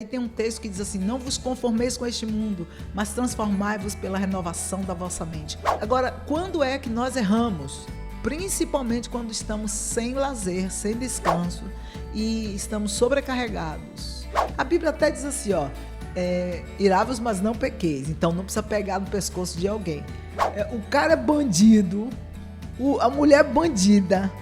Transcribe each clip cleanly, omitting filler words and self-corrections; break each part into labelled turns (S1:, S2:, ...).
S1: E tem um texto que diz assim: não vos conformeis com este mundo, mas transformai-vos pela renovação da vossa mente. Agora, quando é que nós erramos? Principalmente quando estamos sem lazer, sem descanso e estamos sobrecarregados. A Bíblia até diz assim, irai-vos, mas não pequeis. Então não precisa pegar no pescoço de alguém. O cara é bandido, a mulher é bandida.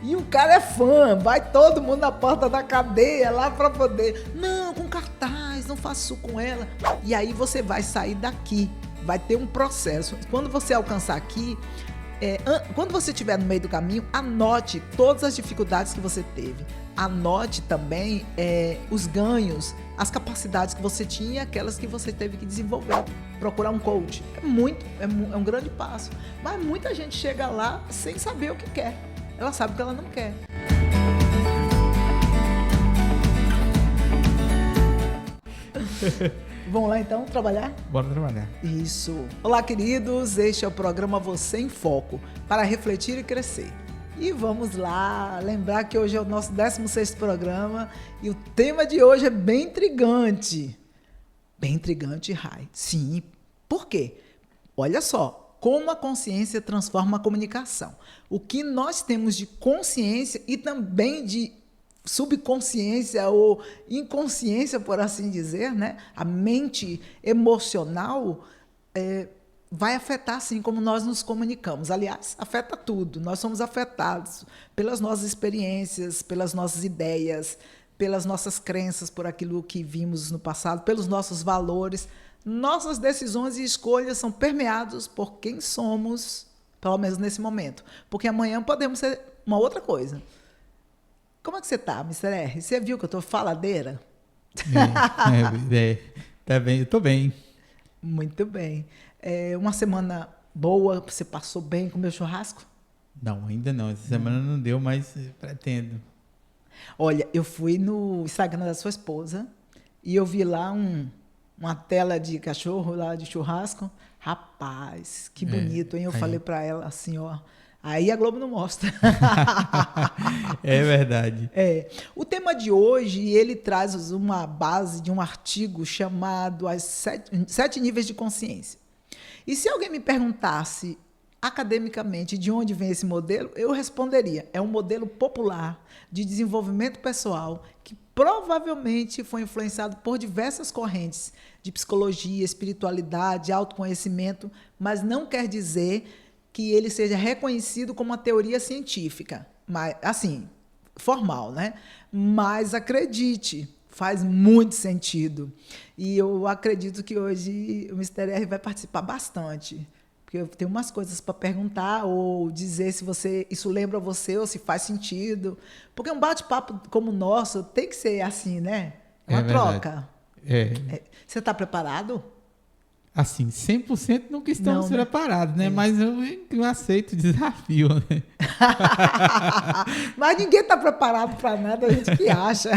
S1: E o cara é fã, vai todo mundo na porta da cadeia lá para poder... Não, com cartaz, não faça isso com ela. E aí você vai sair daqui, vai ter um processo. Quando você alcançar aqui, quando você estiver no meio do caminho, anote todas as dificuldades que você teve. Anote também os ganhos, as capacidades que você tinha e aquelas que você teve que desenvolver. Procurar um coach. É um grande passo. Mas muita gente chega lá sem saber o que quer. Ela sabe que ela não quer. Vamos lá então trabalhar?
S2: Bora trabalhar.
S1: Isso. Olá, queridos. Este é o programa Você em Foco, para refletir e crescer. E vamos lá, lembrar que hoje é o nosso 16º programa e o tema de hoje é bem intrigante. Bem intrigante, Rai. Sim. Por quê? Olha só. Como a consciência transforma a comunicação. O que nós temos de consciência e também de subconsciência ou inconsciência, por assim dizer, né? A mente emocional vai afetar, assim, como nós nos comunicamos. Aliás, afeta tudo. Nós somos afetados pelas nossas experiências, pelas nossas ideias, pelas nossas crenças, por aquilo que vimos no passado, pelos nossos valores. Nossas decisões e escolhas são permeados por quem somos, pelo menos nesse momento. Porque amanhã podemos ser uma outra coisa. Como é que você está, Mr. R? Você viu que eu estou faladeira?
S2: Tá bem, eu estou bem.
S1: Muito bem. Uma semana boa, você passou bem com o meu churrasco?
S2: Não, ainda não. Essa semana não deu, mas pretendo.
S1: Olha, eu fui no Instagram da sua esposa e eu vi lá uma tela de cachorro lá de churrasco. Rapaz, que bonito, hein? Eu falei para ela assim, aí a Globo não mostra.
S2: É verdade.
S1: O tema de hoje, ele traz uma base de um artigo chamado As 7 Níveis de Consciência. E se alguém me perguntasse academicamente de onde vem esse modelo, eu responderia: é um modelo popular de desenvolvimento pessoal que provavelmente foi influenciado por diversas correntes de psicologia, espiritualidade, autoconhecimento, mas não quer dizer que ele seja reconhecido como uma teoria científica, mas, assim, formal, né? Mas acredite, faz muito sentido. E eu acredito que hoje o Mr. R vai participar bastante, porque eu tenho umas coisas para perguntar ou dizer se isso lembra você ou se faz sentido. Porque um bate-papo como o nosso tem que ser assim, né? Uma troca. Você está preparado?
S2: Assim, 100% nunca estamos
S1: Não, né?
S2: preparados, né? Mas eu aceito o desafio, né?
S1: Mas ninguém está preparado para nada, a gente que acha.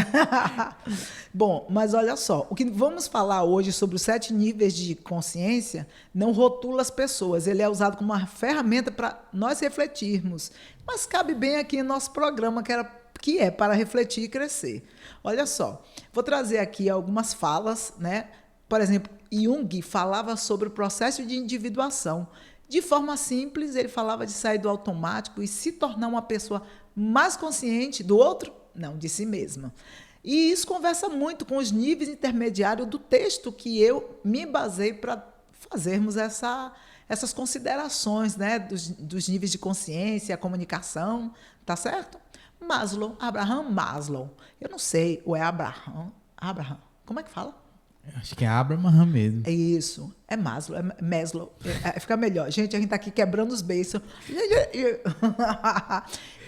S1: Bom, mas olha só, o que vamos falar hoje sobre os 7 níveis de consciência não rotula as pessoas, ele é usado como uma ferramenta para nós refletirmos, mas cabe bem aqui no nosso programa, que é para refletir e crescer. Olha só, vou trazer aqui algumas falas, né? Por exemplo, Jung falava sobre o processo de individuação. De forma simples, ele falava de sair do automático e se tornar uma pessoa mais consciente do outro, não, de si mesma. E isso conversa muito com os níveis intermediários do texto que eu me basei para fazermos essas considerações, né, dos níveis de consciência, a comunicação, tá certo? Abraham Maslow. Eu não sei, ou é Abraham, como é que fala?
S2: Acho que é Abraham mesmo.
S1: É isso, é Maslow, fica melhor. Gente, a gente está aqui quebrando os beiços.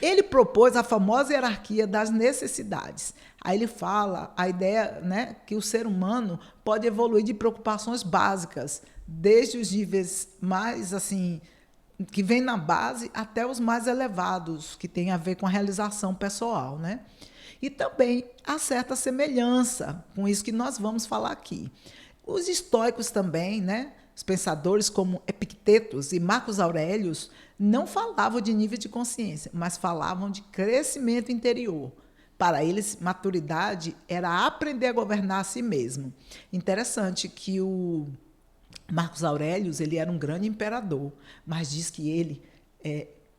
S1: Ele propôs a famosa hierarquia das necessidades. Aí ele fala a ideia, né, que o ser humano pode evoluir de preocupações básicas, desde os níveis mais, assim, que vem na base, até os mais elevados, que tem a ver com a realização pessoal, né? E também há certa semelhança com isso que nós vamos falar aqui. Os estoicos também, né? Os pensadores como Epictetos e Marcos Aurelius não falavam de nível de consciência, mas falavam de crescimento interior. Para eles, maturidade era aprender a governar a si mesmo. Interessante que o Marcos Aurelius, ele era um grande imperador, mas diz que ele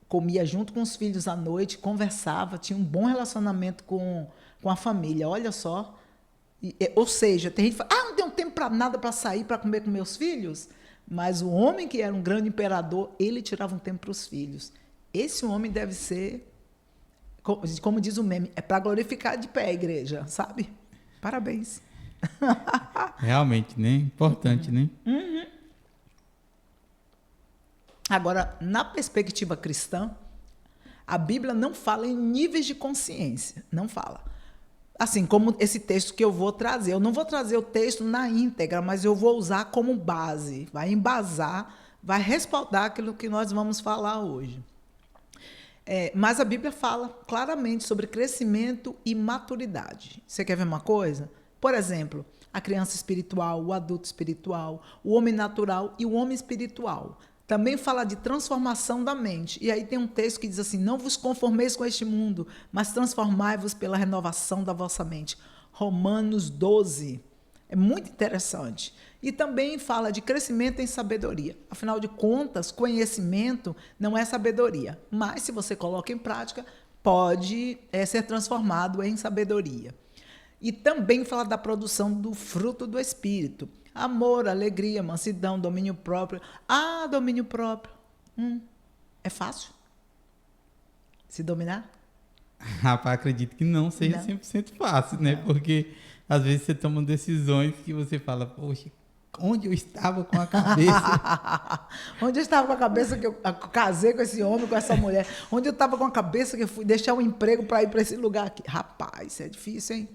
S1: comia junto com os filhos à noite, conversava, tinha um bom relacionamento com a família. Olha só. Ou seja, tem gente que fala, não tenho tempo para nada, para sair, para comer com meus filhos. Mas o homem que era um grande imperador, ele tirava um tempo para os filhos. Esse homem deve ser, como diz o meme, é para glorificar de pé a igreja, sabe? Parabéns.
S2: Realmente, né? Importante, né?
S1: Uhum. Agora, na perspectiva cristã, a Bíblia não fala em níveis de consciência. Não fala. Assim como esse texto que eu vou trazer. Eu não vou trazer o texto na íntegra, mas eu vou usar como base. Vai embasar, vai respaldar aquilo que nós vamos falar hoje. Mas a Bíblia fala claramente sobre crescimento e maturidade. Você quer ver uma coisa? Por exemplo, a criança espiritual, o adulto espiritual, o homem natural e o homem espiritual. Também fala de transformação da mente. E aí tem um texto que diz assim, não vos conformeis com este mundo, mas transformai-vos pela renovação da vossa mente. Romanos 12. É muito interessante. E também fala de crescimento em sabedoria. Afinal de contas, conhecimento não é sabedoria. Mas, se você coloca em prática, pode ser transformado em sabedoria. E também fala da produção do fruto do Espírito. Amor, alegria, mansidão, domínio próprio. Domínio próprio. É fácil se dominar?
S2: Rapaz, acredito que não seja 100% fácil, né? Porque às vezes você toma decisões que você fala, poxa, onde eu estava com a cabeça?
S1: Onde eu estava com a cabeça que eu casei com esse homem, com essa mulher? Onde eu estava com a cabeça que eu fui deixar um emprego para ir para esse lugar aqui? Rapaz, isso é difícil, hein?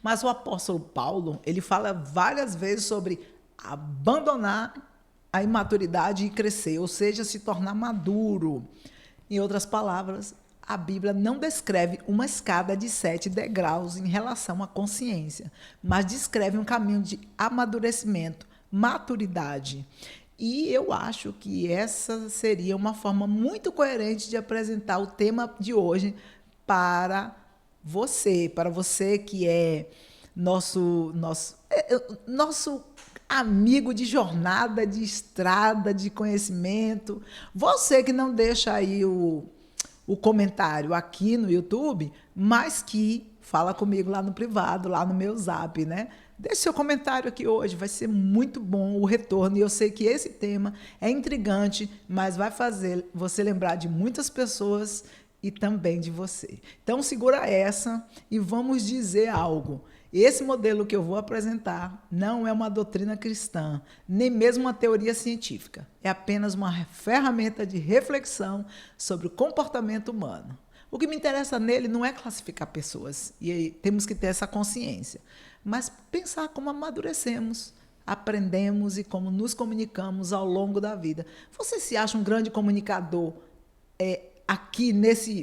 S1: Mas o apóstolo Paulo, ele fala várias vezes sobre abandonar a imaturidade e crescer, ou seja, se tornar maduro. Em outras palavras, a Bíblia não descreve uma escada de 7 degraus em relação à consciência, mas descreve um caminho de amadurecimento, maturidade. E eu acho que essa seria uma forma muito coerente de apresentar o tema de hoje para você que é nosso amigo de jornada, de estrada, de conhecimento. Você que não deixa aí o comentário aqui no YouTube, mas que fala comigo lá no privado, lá no meu Zap, né? Deixe seu comentário aqui hoje, vai ser muito bom o retorno. E eu sei que esse tema é intrigante, mas vai fazer você lembrar de muitas pessoas e também de você. Então, segura essa e vamos dizer algo. Esse modelo que eu vou apresentar não é uma doutrina cristã, nem mesmo uma teoria científica. É apenas uma ferramenta de reflexão sobre o comportamento humano. O que me interessa nele não é classificar pessoas, e aí temos que ter essa consciência, mas pensar como amadurecemos, aprendemos e como nos comunicamos ao longo da vida. Você se acha um grande comunicador? Aqui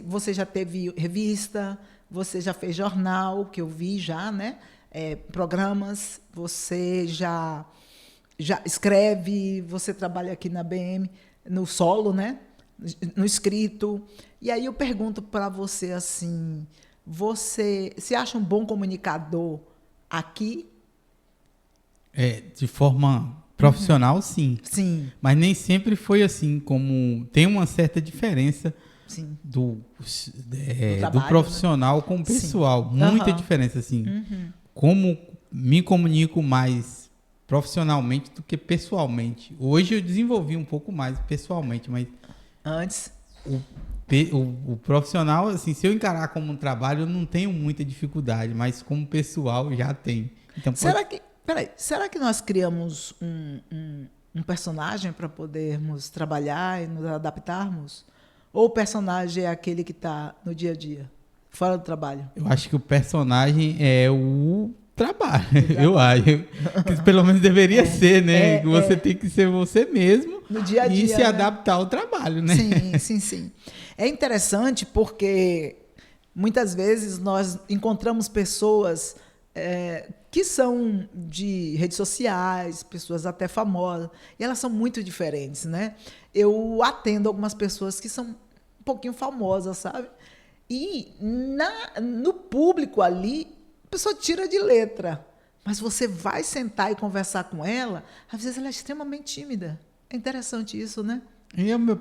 S1: você já teve revista, você já fez jornal, que eu vi já, né? Programas, você já escreve, você trabalha aqui na BM, no solo, né? No escrito. E aí eu pergunto para você assim, você se acha um bom comunicador aqui?
S2: De forma profissional, sim.
S1: Sim.
S2: Mas nem sempre foi assim, como tem uma certa diferença.
S1: Sim.
S2: Do
S1: trabalho,
S2: profissional, né? Com o pessoal. Sim. Muita diferença, assim. Como me comunico mais profissionalmente do que pessoalmente. Hoje eu desenvolvi um pouco mais pessoalmente, mas...
S1: Antes?
S2: O profissional, assim, se eu encarar como um trabalho, eu não tenho muita dificuldade, mas como pessoal, já tem. Então,
S1: será que nós criamos um personagem para podermos trabalhar e nos adaptarmos? Ou o personagem é aquele que está no dia a dia, fora do trabalho?
S2: Eu acho que o personagem é o trabalho. Eu acho. Que pelo menos deveria ser, né? Que você tem que ser você mesmo
S1: no dia a dia,
S2: e se adaptar ao trabalho, né?
S1: Sim. É interessante porque muitas vezes nós encontramos pessoas que são de redes sociais, pessoas até famosas, e elas são muito diferentes, né? Eu atendo algumas pessoas que são um pouquinho famosas, sabe? E no público ali, a pessoa tira de letra. Mas você vai sentar e conversar com ela, às vezes ela é extremamente tímida. É interessante isso, né?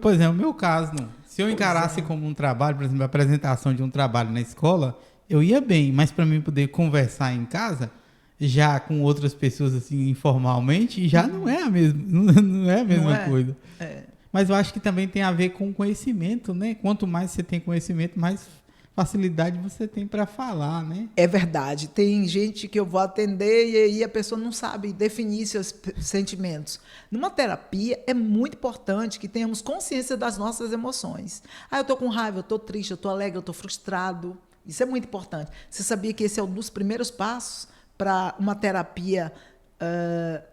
S2: Por exemplo, no meu caso, não. Se eu encarasse como um trabalho, por exemplo, a apresentação de um trabalho na escola, eu ia bem, mas para mim poder conversar em casa, já com outras pessoas assim informalmente, já não é a mesma, não é a mesma coisa.
S1: É.
S2: Mas eu acho que também tem a ver com conhecimento, né? Quanto mais você tem conhecimento, mais facilidade você tem para falar, né?
S1: É verdade. Tem gente que eu vou atender e aí a pessoa não sabe definir seus sentimentos. Numa terapia, é muito importante que tenhamos consciência das nossas emoções. Eu estou com raiva, eu estou triste, eu estou alegre, eu estou frustrado. Isso é muito importante. Você sabia que esse é um dos primeiros passos para uma terapia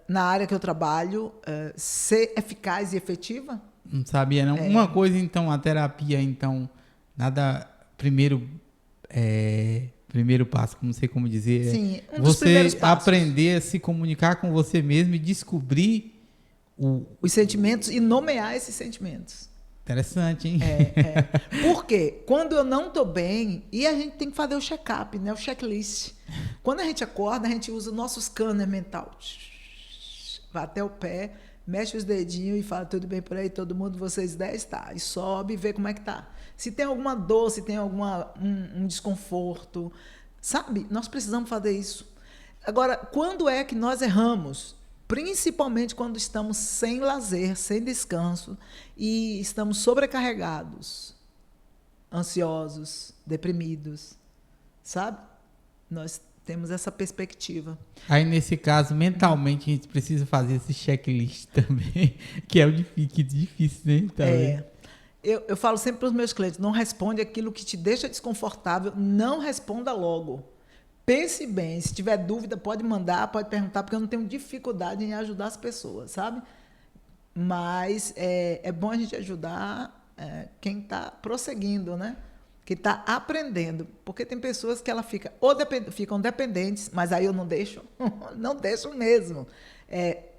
S1: na área que eu trabalho ser eficaz e efetiva?
S2: Não sabia, não. Uma coisa, então, a terapia, então, nada... Primeiro passo, não sei como dizer.
S1: Sim, um dos primeiros passos.
S2: Aprender a se comunicar com você mesmo e descobrir
S1: os sentimentos e nomear esses sentimentos.
S2: Interessante, hein?
S1: Por quê? Quando eu não estou bem, e a gente tem que fazer o check-up, né? O checklist. Quando a gente acorda, a gente usa o nosso scanner mental. Vai até o pé, mexe os dedinhos e fala, tudo bem por aí, todo mundo, vocês 10, tá. E sobe e vê como é que tá. Se tem alguma dor, se tem um desconforto, sabe? Nós precisamos fazer isso. Agora, quando é que nós erramos? Principalmente quando estamos sem lazer, sem descanso e estamos sobrecarregados, ansiosos, deprimidos, sabe? Nós temos essa perspectiva.
S2: Aí, nesse caso, mentalmente, a gente precisa fazer esse checklist também, que é o difícil, né? Também.
S1: Eu falo sempre para os meus clientes, não responde aquilo que te deixa desconfortável, não responda logo. Pense bem, se tiver dúvida, pode mandar, pode perguntar, porque eu não tenho dificuldade em ajudar as pessoas, sabe? Mas é bom a gente ajudar quem está prosseguindo, né? Que está aprendendo. Porque tem pessoas que ficam dependentes, mas aí eu não deixo, não deixo mesmo.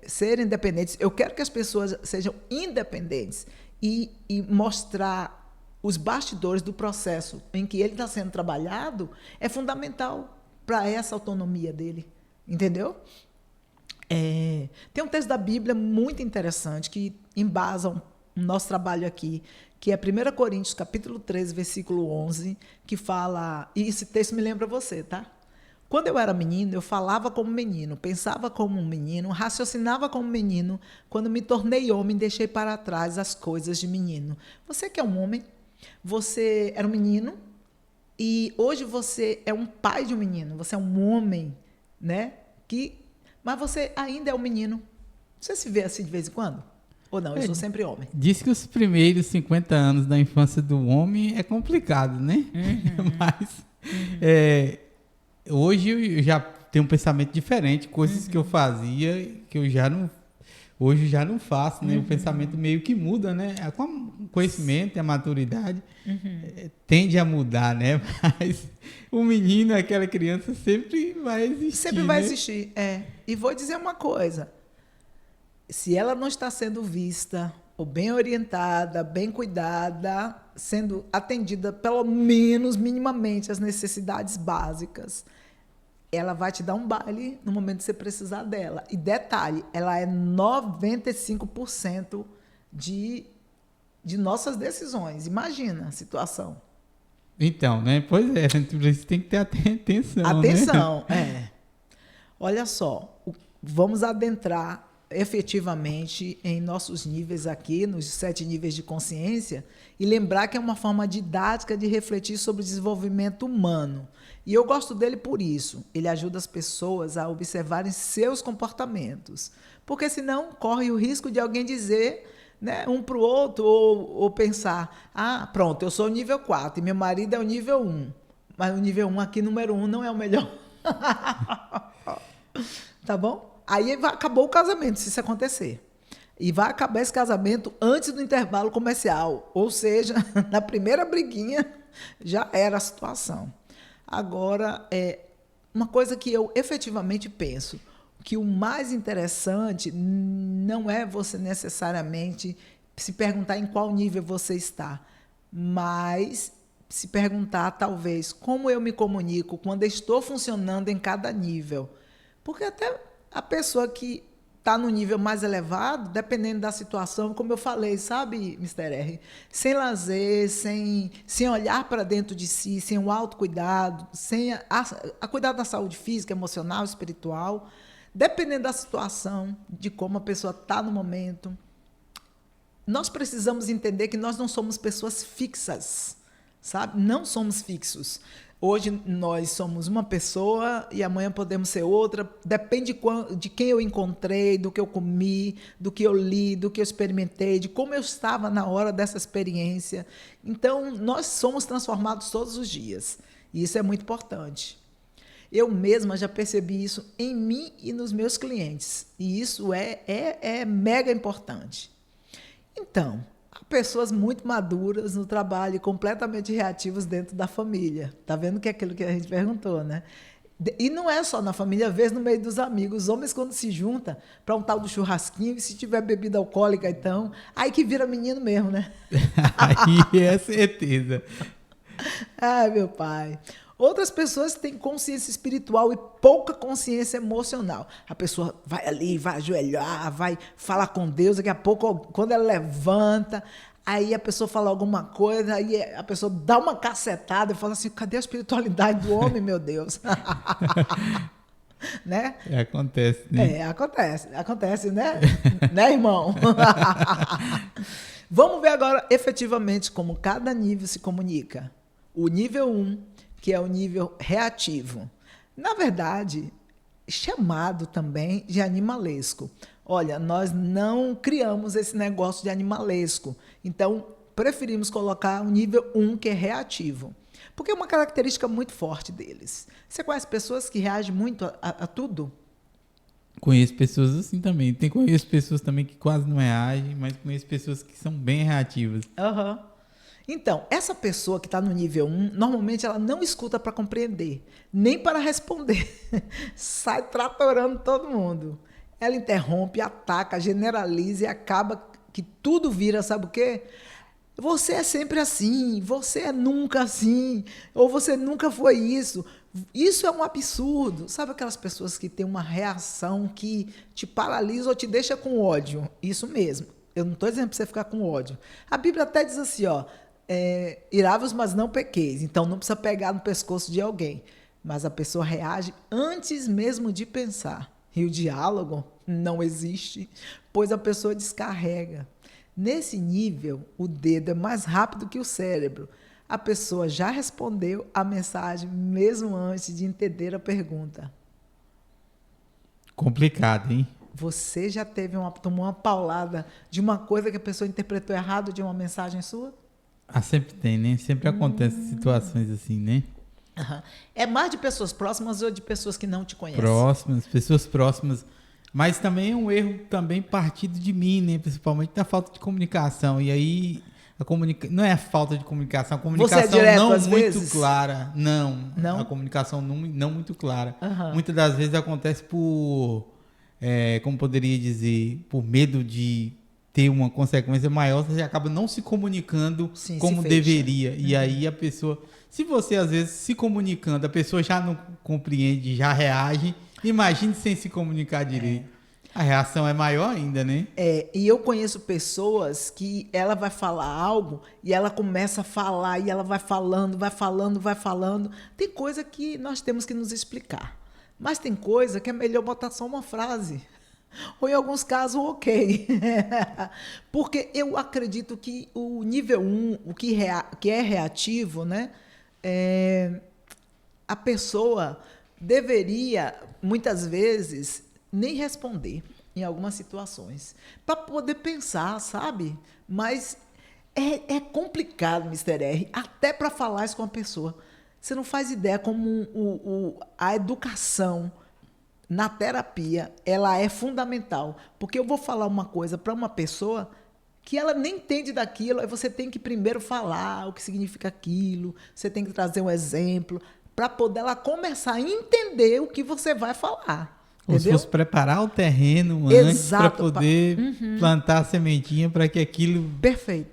S1: Serem independentes. Eu quero que as pessoas sejam independentes e mostrar os bastidores do processo em que ele está sendo trabalhado é fundamental para essa autonomia dele, entendeu? Tem um texto da Bíblia muito interessante que embasa o nosso trabalho aqui, que é 1 Coríntios, capítulo 13, versículo 11, que fala... E esse texto me lembra você, tá? Quando eu era menino, eu falava como menino, pensava como um menino, raciocinava como menino. Quando me tornei homem, deixei para trás as coisas de menino. Você que é um homem, você era um menino, e hoje você é um pai de um menino, você é um homem, né? Mas você ainda é um menino. Você se vê assim de vez em quando? Ou não? Eu sou sempre homem.
S2: Diz que os primeiros 50 anos da infância do homem é complicado, né? Mas hoje eu já tenho um pensamento diferente, coisas que eu fazia que eu já não... Hoje já não faço, né? O pensamento meio que muda, né? Com o conhecimento e a maturidade tende a mudar, né? Mas o menino, aquela criança, sempre vai existir.
S1: Sempre vai existir, E vou dizer uma coisa. Se ela não está sendo vista, ou bem orientada, bem cuidada, sendo atendida, pelo menos, minimamente, as necessidades básicas, ela vai te dar um baile no momento de você precisar dela. E detalhe, ela é 95% de nossas decisões. Imagina a situação.
S2: Então, né? Pois é, você tem que ter atenção.
S1: Atenção,
S2: né?
S1: Olha só, vamos adentrar efetivamente em nossos níveis aqui, nos 7 níveis de consciência, e lembrar que é uma forma didática de refletir sobre o desenvolvimento humano. E eu gosto dele por isso. Ele ajuda as pessoas a observarem seus comportamentos. Porque senão corre o risco de alguém dizer, né, um para o outro, ou pensar, pronto, eu sou o nível 4 e meu marido é o nível 1. Mas o nível 1 aqui, número 1, não é o melhor. Tá bom? Aí acabou o casamento, se isso acontecer. E vai acabar esse casamento antes do intervalo comercial. Ou seja, na primeira briguinha já era a situação. Agora, uma coisa que eu efetivamente penso, que o mais interessante não é você necessariamente se perguntar em qual nível você está, mas se perguntar, talvez, como eu me comunico quando estou funcionando em cada nível. Porque até a pessoa que está no nível mais elevado, dependendo da situação, como eu falei, sabe, Mr. R? Sem lazer, sem olhar para dentro de si, sem o autocuidado, sem a cuidar da saúde física, emocional, espiritual, dependendo da situação, de como a pessoa está no momento, nós precisamos entender que nós não somos pessoas fixas, sabe? Não somos fixos. Hoje nós somos uma pessoa e amanhã podemos ser outra. Depende de quem eu encontrei, do que eu comi, do que eu li, do que eu experimentei, de como eu estava na hora dessa experiência. Então, nós somos transformados todos os dias. E isso é muito importante. Eu mesma já percebi isso em mim e nos meus clientes. E isso é mega importante. Então, há pessoas muito maduras no trabalho e completamente reativos dentro da família. Está vendo que é aquilo que a gente perguntou, né? E não é só na família, às vezes no meio dos amigos. Os homens, quando se juntam para um tal do churrasquinho, e se tiver bebida alcoólica, então, aí que vira menino mesmo, né?
S2: Aí é certeza.
S1: Ai, meu pai. Outras pessoas têm consciência espiritual e pouca consciência emocional. A pessoa vai ali, vai ajoelhar, vai falar com Deus, daqui a pouco, quando ela levanta, aí a pessoa fala alguma coisa, aí a pessoa dá uma cacetada e fala assim, cadê a espiritualidade do homem, meu Deus? Né?
S2: Acontece, né?
S1: Acontece, né? Né, irmão? Vamos ver agora, efetivamente, como cada nível se comunica. O nível 1, que é o nível reativo. Na verdade, chamado também de animalesco. Olha, nós não criamos esse negócio de animalesco. Então, preferimos colocar o nível 1, que é reativo. Porque é uma característica muito forte deles. Você conhece pessoas que reagem muito a tudo?
S2: Conheço pessoas assim também. Conheço pessoas também que quase não reagem, mas conheço pessoas que são bem reativas.
S1: Aham. Então, essa pessoa que está no nível 1, normalmente ela não escuta para compreender, nem para responder. Sai tratorando todo mundo. Ela interrompe, ataca, generaliza e acaba que tudo vira, sabe o quê? Você é sempre assim, você é nunca assim, ou você nunca foi isso. Isso é um absurdo. Sabe aquelas pessoas que têm uma reação que te paralisa ou te deixa com ódio? Isso mesmo. Eu não estou dizendo para você ficar com ódio. A Bíblia até diz assim, ó, irai-vos, mas não pequeis. Então, não precisa pegar no pescoço de alguém. Mas a pessoa reage antes mesmo de pensar. E o diálogo não existe, pois a pessoa descarrega. Nesse nível, o dedo é mais rápido que o cérebro. A pessoa já respondeu a mensagem mesmo antes de entender a pergunta.
S2: Complicado, hein?
S1: Você já tomou uma paulada de uma coisa que a pessoa interpretou errado de uma mensagem sua?
S2: Sempre tem, né? Sempre acontecem situações assim, né?
S1: Uhum. É mais de pessoas próximas ou de pessoas que não te conhecem?
S2: Pessoas próximas. Mas também é um erro também partido de mim, né? Principalmente da falta de comunicação. E aí, não é a falta de comunicação, a comunicação
S1: Você é direto,
S2: não
S1: às
S2: muito
S1: vezes?
S2: clara. Não,
S1: Não?
S2: a comunicação não muito clara.
S1: Uhum.
S2: Muitas das vezes acontece por, como poderia dizer, por medo de ter uma consequência maior, você acaba não se comunicando como deveria. E aí a pessoa, se você às vezes se comunicando, a pessoa já não compreende, já reage, imagine sem se comunicar direito. A reação é maior ainda, né?
S1: E eu conheço pessoas que ela vai falar algo e ela começa a falar e ela vai falando. Tem coisa que nós temos que nos explicar. Mas tem coisa que é melhor botar só uma frase. Ou em alguns casos, ok. Porque eu acredito que o nível 1, o que é reativo, né? A pessoa deveria, muitas vezes, nem responder em algumas situações, para poder pensar, sabe? Mas é complicado, Mr. R, até para falar isso com a pessoa. Você não faz ideia como a educação na terapia, ela é fundamental. Porque eu vou falar uma coisa para uma pessoa que ela nem entende daquilo, aí você tem que primeiro falar o que significa aquilo, você tem que trazer um exemplo, para poder ela começar a entender o que você vai falar.
S2: Ou se fosse preparar o terreno antes para poder plantar a sementinha para que aquilo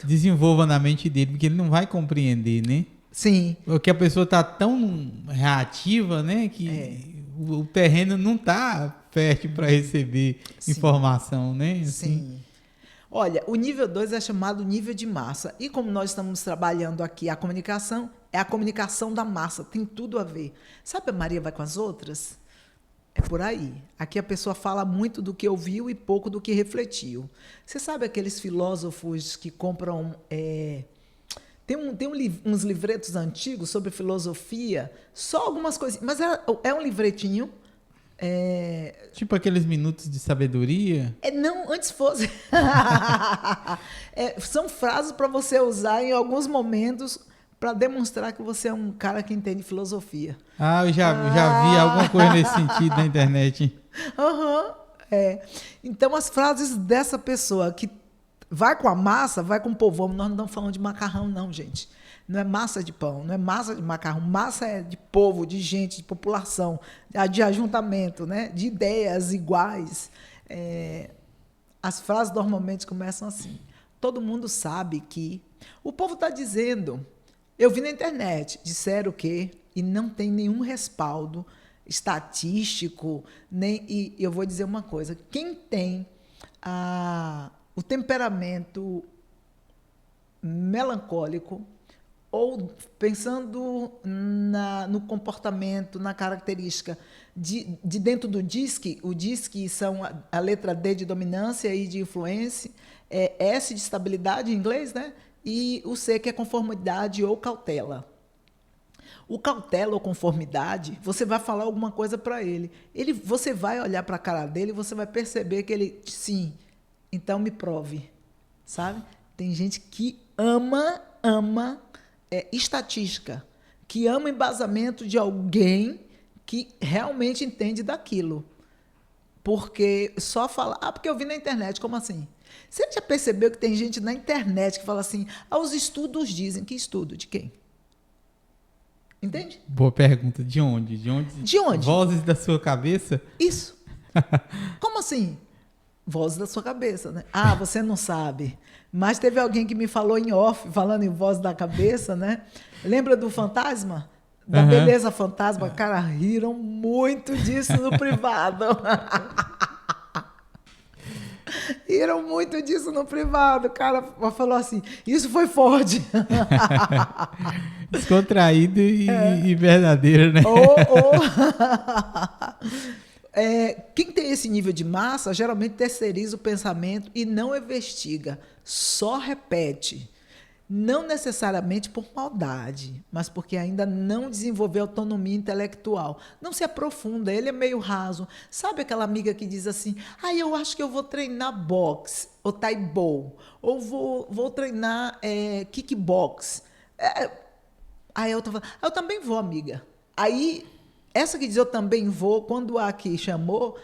S2: desenvolva na mente dele, porque ele não vai compreender, né?
S1: Sim.
S2: Porque a pessoa está tão reativa, né? Que o terreno não está fértil para receber informação, né? Assim.
S1: Sim. Olha, o nível 2 é chamado nível de massa. E como nós estamos trabalhando aqui a comunicação, é a comunicação da massa. Tem tudo a ver. Sabe a Maria vai com as outras? É por aí. Aqui a pessoa fala muito do que ouviu e pouco do que refletiu. Você sabe aqueles filósofos que compram... Tem uns livretos antigos sobre filosofia, só algumas coisas. Mas é um livretinho...
S2: Tipo aqueles minutos de sabedoria?
S1: Não, antes fosse. São frases para você usar em alguns momentos para demonstrar que você é um cara que entende filosofia.
S2: Eu já vi alguma coisa nesse sentido na internet.
S1: Então, as frases dessa pessoa que vai com a massa, vai com o povão. Nós não estamos falando de macarrão, não, gente. Não é massa de pão, não é massa de macarrão. Massa é de povo, de gente, de população, de ajuntamento, né? De ideias iguais. As frases normalmente começam assim. Todo mundo sabe que... O povo está dizendo... Eu vi na internet, disseram que... E não tem nenhum respaldo estatístico. E eu vou dizer uma coisa. Quem tem o temperamento melancólico... ou pensando no comportamento, na característica de dentro do DISC, o DISC são a letra D de dominância e de influência, S de estabilidade em inglês, né? E o C que é conformidade ou cautela. O cautela ou conformidade, você vai falar alguma coisa para ele. Você vai olhar para a cara dele e você vai perceber que ele, sim, então me prove, sabe? Tem gente que ama estatística, que ama embasamento de alguém que realmente entende daquilo. Porque só fala, porque eu vi na internet, como assim? Você já percebeu que tem gente na internet que fala assim, os estudos dizem, que estudo? De quem? Entende?
S2: Boa pergunta, de onde? De onde? Vozes da sua cabeça?
S1: Isso. Como assim? Vozes da sua cabeça, né? Você não sabe. Mas teve alguém que me falou em off, falando em voz da cabeça, né? Lembra do fantasma? Da beleza fantasma? Cara, riram muito disso no privado. Riram muito disso no privado. O cara falou assim, isso foi forte.
S2: Descontraído e verdadeiro, né?
S1: Quem tem esse nível de massa geralmente terceiriza o pensamento e não investiga, só repete. Não necessariamente por maldade, mas porque ainda não desenvolveu autonomia intelectual. Não se aprofunda, ele é meio raso. Sabe aquela amiga que diz assim, eu acho que eu vou treinar boxe, ou taibo, ou vou treinar kickbox. Aí a outra fala, eu também vou, amiga. Aí, essa que diz eu também vou, quando a que chamou,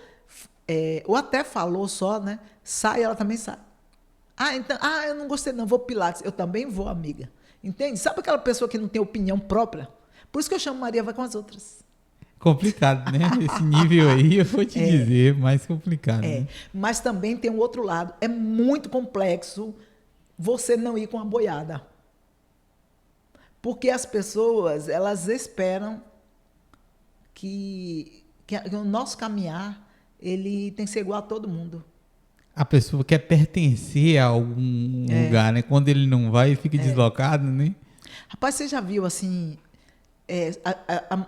S1: ou até falou só, né? Sai, ela também sai. Então, eu não gostei não, vou pilates. Eu também vou, amiga. Entende? Sabe aquela pessoa que não tem opinião própria? Por isso que eu chamo Maria vai com as outras.
S2: Complicado, né? Esse nível aí, eu vou te dizer, mais complicado. Né?
S1: Mas também tem um outro lado. É muito complexo você não ir com a boiada. Porque as pessoas, elas esperam que o nosso caminhar, ele tem que ser igual a todo mundo.
S2: A pessoa quer pertencer a algum lugar, né? Quando ele não vai, ele fica deslocado, né?
S1: Rapaz, você já viu, assim,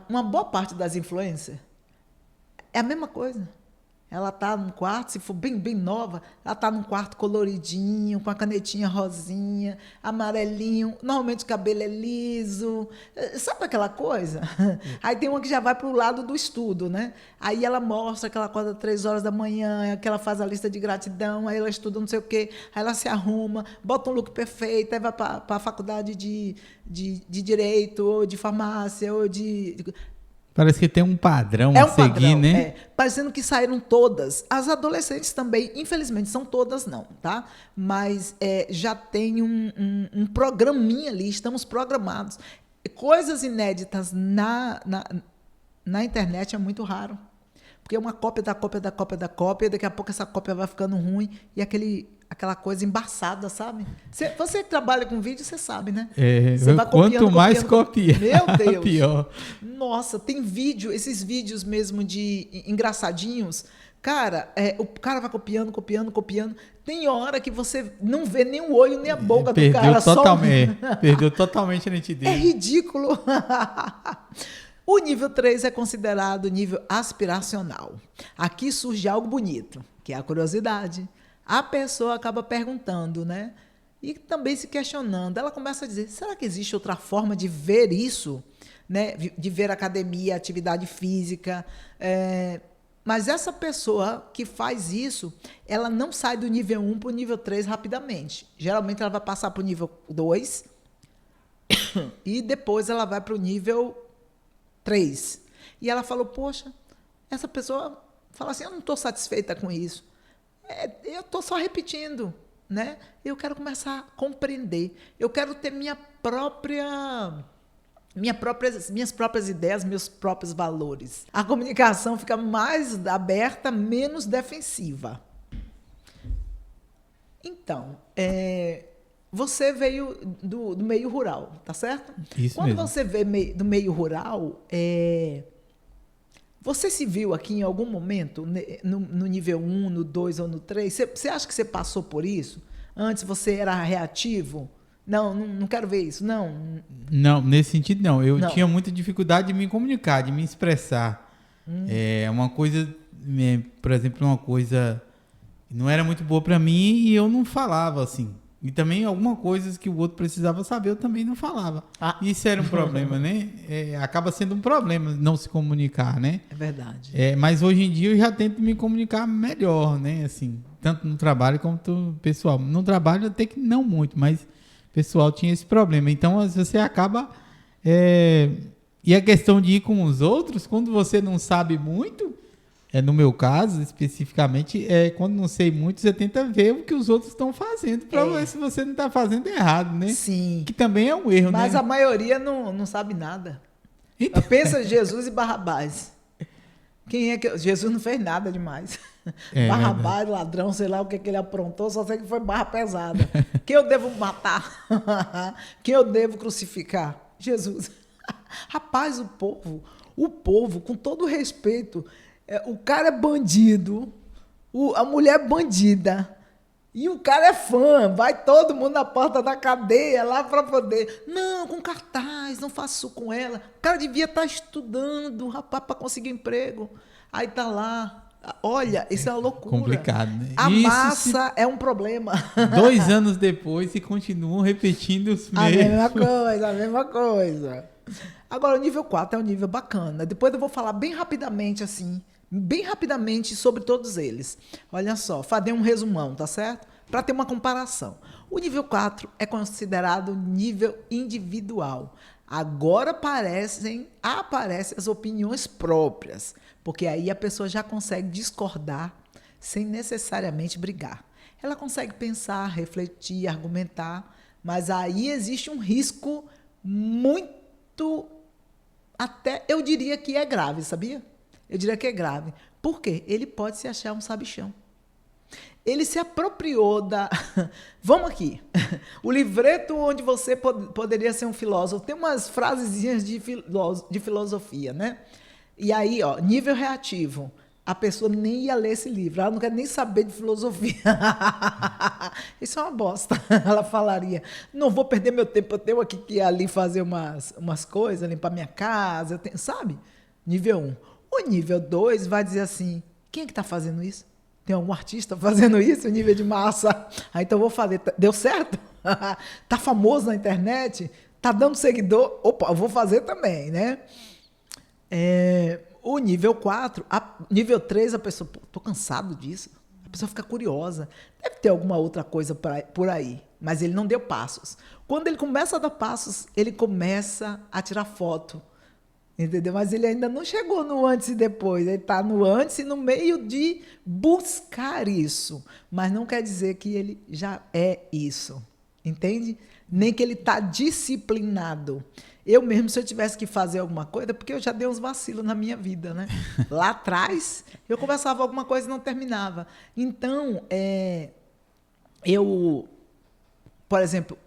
S1: uma boa parte das influencers é a mesma coisa. Ela tá num quarto, se for bem, bem nova, ela tá num quarto coloridinho, com a canetinha rosinha, amarelinho, normalmente o cabelo é liso. Sabe aquela coisa? Aí tem uma que já vai para o lado do estudo, né? Aí ela mostra que ela acorda 3 horas da manhã, que ela faz a lista de gratidão, aí ela estuda não sei o quê, aí ela se arruma, bota um look perfeito, aí vai para a faculdade de Direito, ou de Farmácia, ou de...
S2: Parece que tem um padrão a seguir,
S1: padrão,
S2: né?
S1: Parecendo que saíram todas. As adolescentes também, infelizmente, são todas não, tá? Mas já tem um programinha ali, estamos programados. Coisas inéditas na internet é muito raro. Porque é uma cópia da cópia da cópia da cópia, e daqui a pouco essa cópia vai ficando ruim, e aquele aquela coisa embaçada, sabe? Você que trabalha com vídeo, você sabe, né?
S2: Você vai copiando, quanto mais copia,
S1: meu Deus.
S2: Pior.
S1: Nossa, tem vídeo, esses vídeos mesmo de engraçadinhos. Cara, o cara vai copiando. Tem hora que você não vê nem o olho, nem a boca do cara.
S2: Perdeu totalmente a nitidez.
S1: É ridículo. O nível 3 é considerado nível aspiracional. Aqui surge algo bonito, que é a curiosidade. A pessoa acaba perguntando, né? E também se questionando. Ela começa a dizer, será que existe outra forma de ver isso? Né? De ver academia, atividade física. Mas essa pessoa que faz isso, ela não sai do nível 1 para o nível 3 rapidamente. Geralmente ela vai passar para o nível 2 e depois ela vai para o nível 3. E ela falou, poxa, essa pessoa fala assim, eu não estou satisfeita com isso. Eu estou só repetindo, né? Eu quero começar a compreender. Eu quero ter minhas próprias ideias, meus próprios valores. A comunicação fica mais aberta, menos defensiva. Então, você veio do meio rural, tá certo?
S2: Isso
S1: Quando
S2: mesmo.
S1: você veio do meio rural, você se viu aqui em algum momento, no nível 1, no 2 ou no 3? Você acha que você passou por isso? Antes você era reativo? Não quero ver isso, não.
S2: Não, nesse sentido não. Eu tinha muita dificuldade de me comunicar, de me expressar. Uma coisa, por exemplo, uma coisa que não era muito boa para mim e eu não falava assim. E também algumas coisas que o outro precisava saber, eu também não falava. Isso era um problema, né? Acaba sendo um problema não se comunicar, né?
S1: É verdade.
S2: Mas hoje em dia eu já tento me comunicar melhor, né? Assim, tanto no trabalho quanto pessoal. No trabalho até que não muito, mas pessoal tinha esse problema. Então, você acaba... E a questão de ir com os outros, quando você não sabe muito, no meu caso, especificamente, quando não sei muito, você tenta ver o que os outros estão fazendo para ver se você não está fazendo errado, né?
S1: Sim.
S2: Que também é um erro, né?
S1: Mas a maioria não sabe nada.
S2: Então...
S1: Pensa Jesus e Barrabás. Quem é que... Jesus não fez nada demais. Barrabás, ladrão, sei lá o que ele aprontou, só sei que foi barra pesada. Quem eu devo matar? Quem eu devo crucificar? Jesus. Rapaz, o povo, com todo respeito, o cara é bandido, a mulher é bandida, e o cara é fã, vai todo mundo na porta da cadeia lá para poder... Não, com cartaz, não faça isso com ela. O cara devia estar estudando, rapaz, para conseguir emprego. Aí tá lá... Olha, isso é uma loucura.
S2: Complicado, né?
S1: A massa é um problema.
S2: 2 anos depois e continuam repetindo os mesmos.
S1: A mesma coisa. Agora, o nível 4 é um nível bacana. Depois eu vou falar bem rapidamente sobre todos eles. Olha só, fazer um resumão, tá certo? Para ter uma comparação. O nível 4 é considerado nível individual. Agora aparecem as opiniões próprias, porque aí a pessoa já consegue discordar sem necessariamente brigar. Ela consegue pensar, refletir, argumentar, mas aí existe um risco muito, até eu diria que é grave, sabia? Eu diria que é grave. Por quê? Ele pode se achar um sabichão. Ele se apropriou da... Vamos aqui. O livreto onde você poderia ser um filósofo. Tem umas frasezinhas de filosofia, né? E aí, nível reativo. A pessoa nem ia ler esse livro. Ela não quer nem saber de filosofia. Isso é uma bosta. Ela falaria, não vou perder meu tempo. Eu tenho aqui que ir ali fazer umas coisas, limpar minha casa. Sabe? Nível 1. O nível 2 vai dizer assim, quem é que está fazendo isso? Tem algum artista fazendo isso, nível de massa? Então eu vou fazer. Deu certo? Tá famoso na internet? Tá dando seguidor? Opa, eu vou fazer também, né? O nível 4, nível 3, a pessoa, tô cansado disso. A pessoa fica curiosa. Deve ter alguma outra coisa por aí. Mas ele não deu passos. Quando ele começa a dar passos, ele começa a tirar foto. Entendeu? Mas ele ainda não chegou no antes e depois. Ele está no antes e no meio de buscar isso. Mas não quer dizer que ele já é isso. Entende? Nem que ele está disciplinado. Eu mesmo, se eu tivesse que fazer alguma coisa, porque eu já dei uns vacilos na minha vida, né? Lá atrás, eu conversava alguma coisa e não terminava. Então, por exemplo,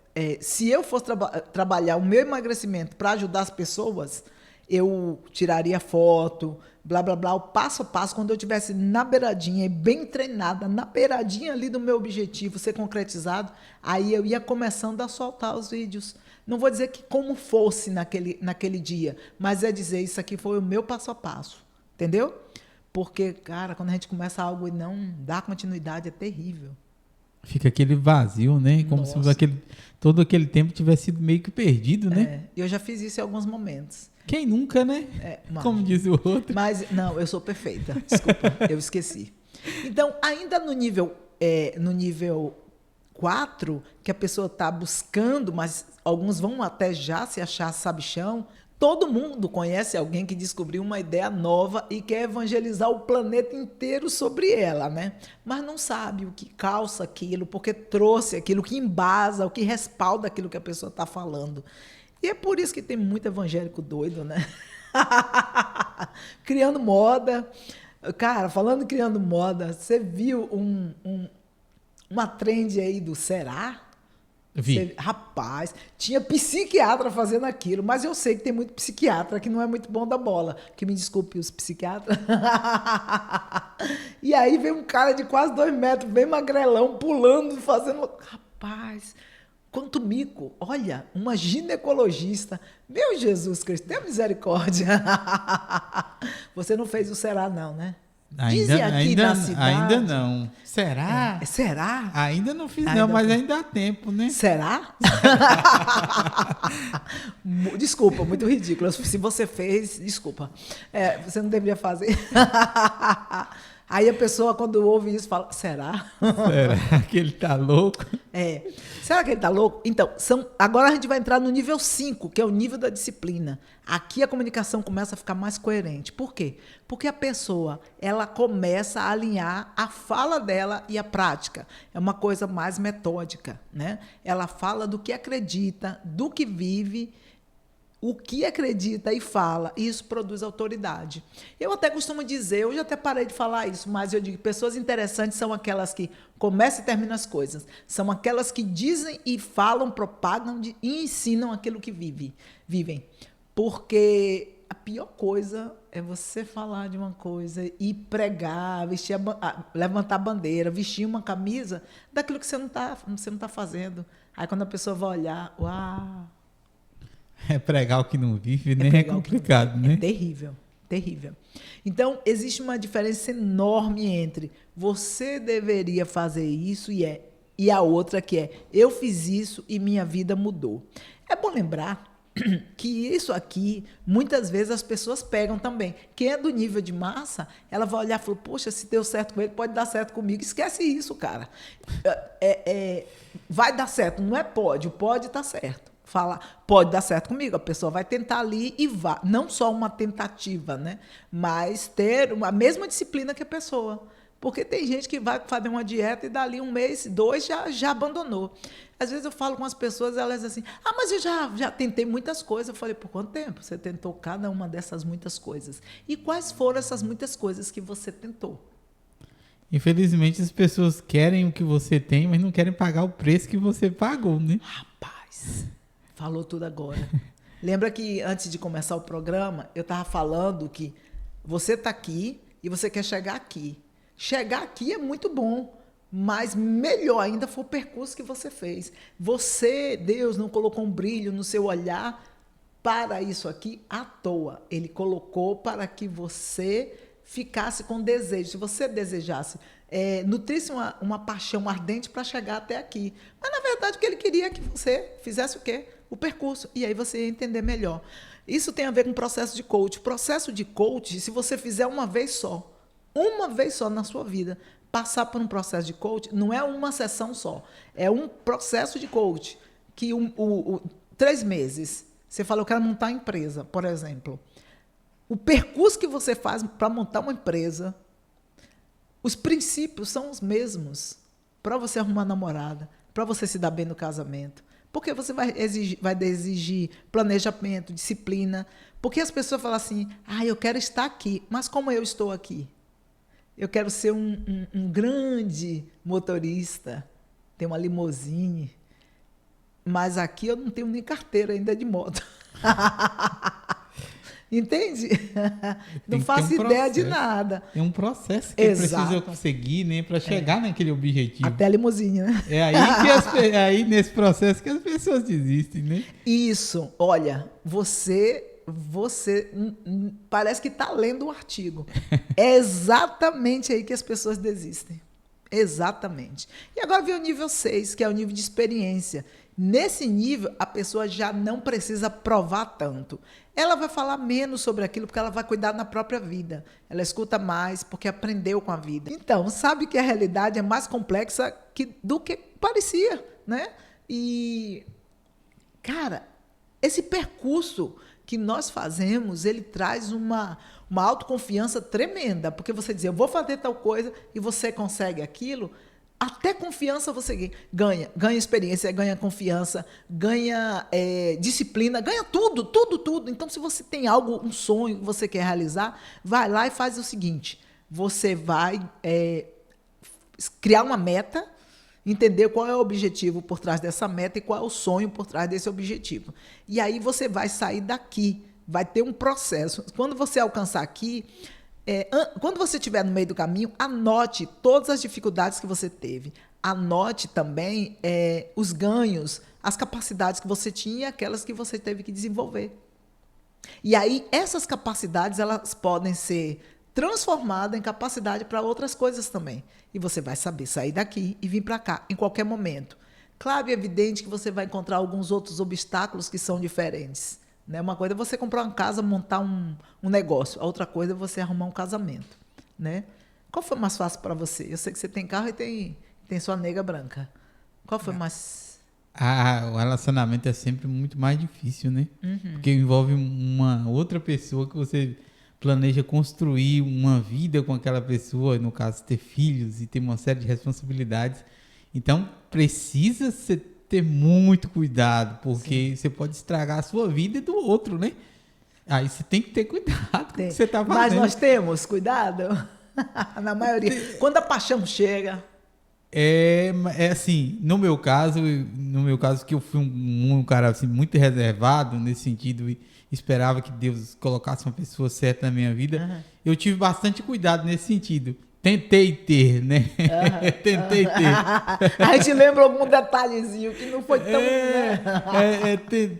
S1: se eu fosse trabalhar o meu emagrecimento para ajudar as pessoas, eu tiraria foto, blá, blá, blá, o passo a passo, quando eu estivesse na beiradinha, bem treinada, na beiradinha ali do meu objetivo ser concretizado, aí eu ia começando a soltar os vídeos. Não vou dizer que como fosse naquele dia, mas é dizer, isso aqui foi o meu passo a passo, entendeu? Porque, cara, quando a gente começa algo e não dá continuidade, é terrível.
S2: Fica aquele vazio, né? Como
S1: Nossa.
S2: se todo aquele tempo tivesse sido meio que perdido, né?
S1: Eu já fiz isso em alguns momentos.
S2: Quem nunca, né? Como diz o outro.
S1: Mas, não, eu sou perfeita. Desculpa, eu esqueci. Então, ainda no nível 4, que a pessoa está buscando, mas alguns vão até já se achar sabichão, todo mundo conhece alguém que descobriu uma ideia nova e quer evangelizar o planeta inteiro sobre ela, né? Mas não sabe o que calça aquilo, porque trouxe aquilo, o que embasa, o que respalda aquilo que a pessoa está falando. E é por isso que tem muito evangélico doido, né? Criando moda. Cara, falando em criando moda, você viu uma trend aí do Será?
S2: Vi.
S1: Rapaz, tinha psiquiatra fazendo aquilo, mas eu sei que tem muito psiquiatra que não é muito bom da bola. Que me desculpe os psiquiatras. E aí veio um cara de quase 2 metros, bem magrelão, pulando, fazendo... Rapaz, quanto mico. Olha, uma ginecologista. Meu Jesus Cristo, tenha misericórdia. Você não fez o Será não, né? Dizem aqui na cidade.
S2: Ainda não. Será?
S1: Será?
S2: Ainda não fiz, não, mas ainda há tempo, né?
S1: Será? Desculpa, muito ridículo. Se você fez, desculpa. Você não deveria fazer. Aí a pessoa, quando ouve isso, fala, será?
S2: Será que ele tá louco?
S1: Será que ele tá louco? Então, agora a gente vai entrar no nível 5, que é o nível da disciplina. Aqui a comunicação começa a ficar mais coerente. Por quê? Porque a pessoa, ela começa a alinhar a fala dela e a prática. É uma coisa mais metódica, né? Ela fala do que acredita, do que vive, o que acredita e fala, e isso produz autoridade. Eu até costumo dizer, hoje até parei de falar isso, mas eu digo que pessoas interessantes são aquelas que começam e terminam as coisas. São aquelas que dizem e falam, propagam e ensinam aquilo que vivem. Porque a pior coisa é você falar de uma coisa e pregar, levantar a bandeira, vestir uma camisa daquilo que você não tá fazendo. Aí quando a pessoa vai olhar, uau...
S2: É pregar o que não vive, né? É complicado, né?
S1: É terrível, terrível. Então, existe uma diferença enorme entre você deveria fazer isso e a outra que é eu fiz isso e minha vida mudou. É bom lembrar que isso aqui, muitas vezes as pessoas pegam também. Quem é do nível de massa, ela vai olhar e falar, poxa, se deu certo com ele, pode dar certo comigo. Esquece isso, cara. Vai dar certo, não é pode, o pode tá certo. Fala, pode dar certo comigo, a pessoa vai tentar ali e vai. Não só uma tentativa, né? Mas ter a mesma disciplina que a pessoa. Porque tem gente que vai fazer uma dieta e dali 1 mês, 2, já abandonou. Às vezes eu falo com as pessoas, elas dizem assim, mas eu já tentei muitas coisas. Eu falei, por quanto tempo você tentou cada uma dessas muitas coisas? E quais foram essas muitas coisas que você tentou?
S2: Infelizmente as pessoas querem o que você tem, mas não querem pagar o preço que você pagou, né?
S1: Rapaz... Falou tudo agora. Lembra que antes de começar o programa, eu estava falando que você está aqui e você quer chegar aqui. Chegar aqui é muito bom, mas melhor ainda foi o percurso que você fez. Você, Deus, não colocou um brilho no seu olhar para isso aqui à toa. Ele colocou para que você ficasse com desejo. Se você desejasse, nutrisse uma paixão ardente para chegar até aqui. Mas, na verdade, o que ele queria é que você fizesse o quê? O percurso. E aí você ia entender melhor. Isso tem a ver com o processo de coach. O processo de coach, se você fizer uma vez só na sua vida, passar por um processo de coach, não é uma sessão só. É um processo de coach que 3 meses, você fala, eu quero montar uma empresa, por exemplo. O percurso que você faz para montar uma empresa, os princípios são os mesmos para você arrumar namorada, para você se dar bem no casamento. Porque você vai exigir planejamento, disciplina. Porque as pessoas falam assim, eu quero estar aqui, mas como eu estou aqui? Eu quero ser um grande motorista. tenho uma limousine, mas aqui eu não tenho nem carteira ainda de moto. Entende? Não faço ideia de nada.
S2: É um processo que precisa conseguir, né, para chegar naquele objetivo.
S1: Até a limusine, né?
S2: É aí nesse processo que as pessoas desistem, né?
S1: Isso. Olha, você parece que está lendo o artigo. É exatamente aí que as pessoas desistem. Exatamente. E agora vem o nível 6, que é o nível de experiência. Nesse nível, a pessoa já não precisa provar tanto. Ela vai falar menos sobre aquilo porque ela vai cuidar na própria vida. Ela escuta mais porque aprendeu com a vida. Então, sabe que a realidade é mais complexa do que parecia, né? E, cara, esse percurso que nós fazemos, ele traz uma autoconfiança tremenda, porque você diz, eu vou fazer tal coisa e você consegue aquilo, até confiança você ganha experiência, ganha confiança, ganha disciplina, ganha tudo. Então, se você tem algo, um sonho que você quer realizar, vai lá e faz o seguinte, você vai criar uma meta, entender qual é o objetivo por trás dessa meta e qual é o sonho por trás desse objetivo. E aí você vai sair daqui, vai ter um processo. Quando você alcançar aqui, quando você estiver no meio do caminho, anote todas as dificuldades que você teve. Anote também os ganhos, as capacidades que você tinha e aquelas que você teve que desenvolver. E aí, essas capacidades, elas podem ser transformadas em capacidade para outras coisas também. E você vai saber sair daqui e vir para cá em qualquer momento. Claro e evidente que você vai encontrar alguns outros obstáculos que são diferentes. Né? Uma coisa é você comprar uma casa, montar um negócio. A outra coisa é você arrumar um casamento. Né? Qual foi mais fácil para você? Eu sei que você tem carro e tem sua nega branca. Qual foi mais...
S2: O relacionamento é sempre muito mais difícil, né? Uhum. Porque envolve uma outra pessoa que você planeja construir uma vida com aquela pessoa, no caso, ter filhos e ter uma série de responsabilidades. Então, precisa ser ter muito cuidado, porque Sim. Você pode estragar a sua vida e do outro, né? Aí você tem que ter cuidado com o que você está fazendo.
S1: Mas nós temos cuidado, na maioria. Quando a paixão chega...
S2: É assim, no meu caso que eu fui um cara assim, muito reservado nesse sentido e esperava que Deus colocasse uma pessoa certa na minha vida, eu tive bastante cuidado nesse sentido. Tentei ter, né? Tentei ter.
S1: A gente lembra algum detalhezinho que não foi tão...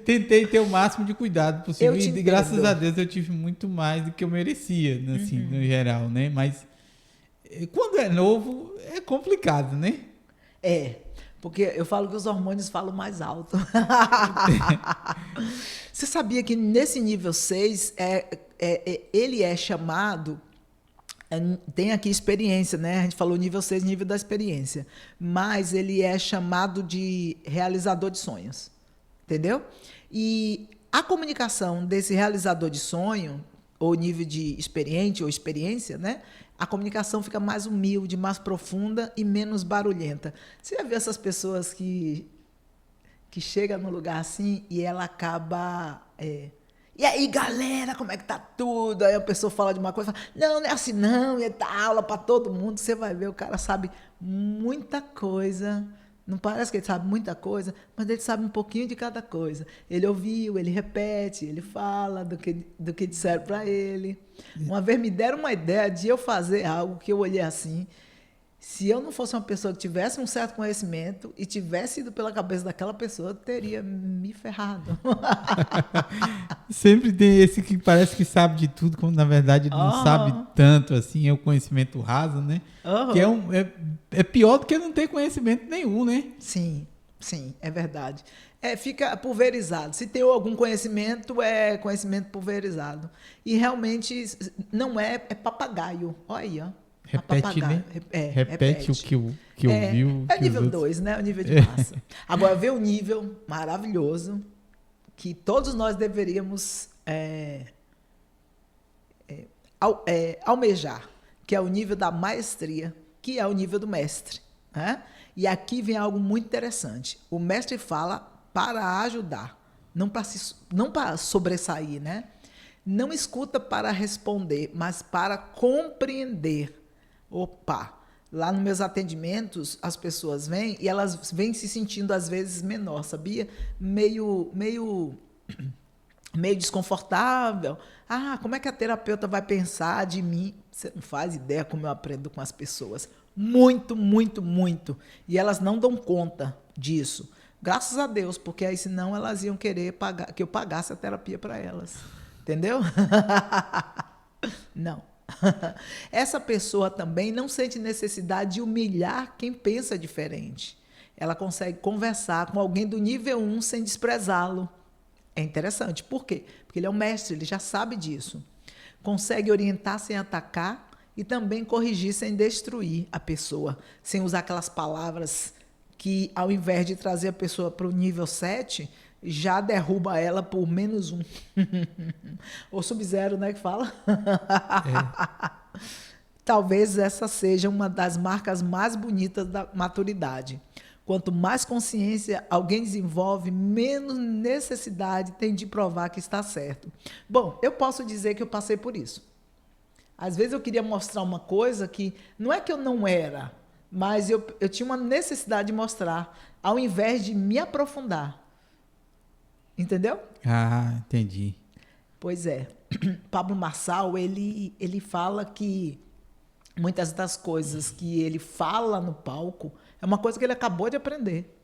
S2: Tentei ter o máximo de cuidado possível e graças a Deus eu tive muito mais do que eu merecia, assim, no geral, né? Mas quando é novo, é complicado, né?
S1: Porque eu falo que os hormônios falam mais alto. Você sabia que nesse nível 6, ele é chamado... Tem aqui experiência, né? A gente falou nível 6, nível da experiência. Mas ele é chamado de realizador de sonhos. Entendeu? E a comunicação desse realizador de sonho, ou nível de experiente ou experiência, né? A comunicação fica mais humilde, mais profunda e menos barulhenta. Você já viu essas pessoas que chegam num lugar assim e ela acaba... E aí, galera, como é que tá tudo? Aí a pessoa fala de uma coisa, fala, não é assim não, e dá aula para todo mundo. Você vai ver, o cara sabe muita coisa. Não parece que ele sabe muita coisa, mas ele sabe um pouquinho de cada coisa. Ele ouviu, ele repete, ele fala do que disseram para ele. Uma vez me deram uma ideia de eu fazer algo que eu olhei assim. Se eu não fosse uma pessoa que tivesse um certo conhecimento e tivesse ido pela cabeça daquela pessoa, eu teria me ferrado.
S2: Sempre tem esse que parece que sabe de tudo, quando na verdade ele não sabe tanto assim, é o conhecimento raso, né? Que é pior do que não ter conhecimento nenhum, né?
S1: Sim, é verdade. Fica pulverizado. Se tem algum conhecimento, é conhecimento pulverizado. E realmente não é papagaio. Olha aí, ó.
S2: Repete, né? Repete o que ouviu.
S1: É nível 2, né? O nível de massa. Agora, vê o nível maravilhoso que todos nós deveríamos almejar, que é o nível da maestria, que é o nível do mestre. Né? E aqui vem algo muito interessante. O mestre fala para ajudar, não para sobressair, né? Não escuta para responder, mas para compreender. Opa, Lá nos meus atendimentos, as pessoas vêm e elas vêm se sentindo, às vezes, menor, sabia? Meio desconfortável. Ah, como é que a terapeuta vai pensar de mim? Você não faz ideia como eu aprendo com as pessoas. Muito, muito, muito. E elas não dão conta disso. Graças a Deus, porque aí senão elas iam querer que eu pagasse a terapia para elas. Entendeu? Não. Essa pessoa também não sente necessidade de humilhar quem pensa diferente. Ela consegue conversar com alguém do nível 1 sem desprezá-lo. É interessante. Por quê? Porque ele é um mestre, ele já sabe disso. Consegue orientar sem atacar e também corrigir sem destruir a pessoa, sem usar aquelas palavras que, ao invés de trazer a pessoa para o nível 7, já derruba ela por -1. Ou sub-0, né, que fala? É. Talvez essa seja uma das marcas mais bonitas da maturidade. Quanto mais consciência alguém desenvolve, menos necessidade tem de provar que está certo. Bom, eu posso dizer que eu passei por isso. Às vezes eu queria mostrar uma coisa que não é que eu não era, mas eu tinha uma necessidade de mostrar, ao invés de me aprofundar. Entendeu?
S2: Ah, entendi.
S1: Pois é. Pablo Marçal, ele fala que muitas das coisas que ele fala no palco é uma coisa que ele acabou de aprender.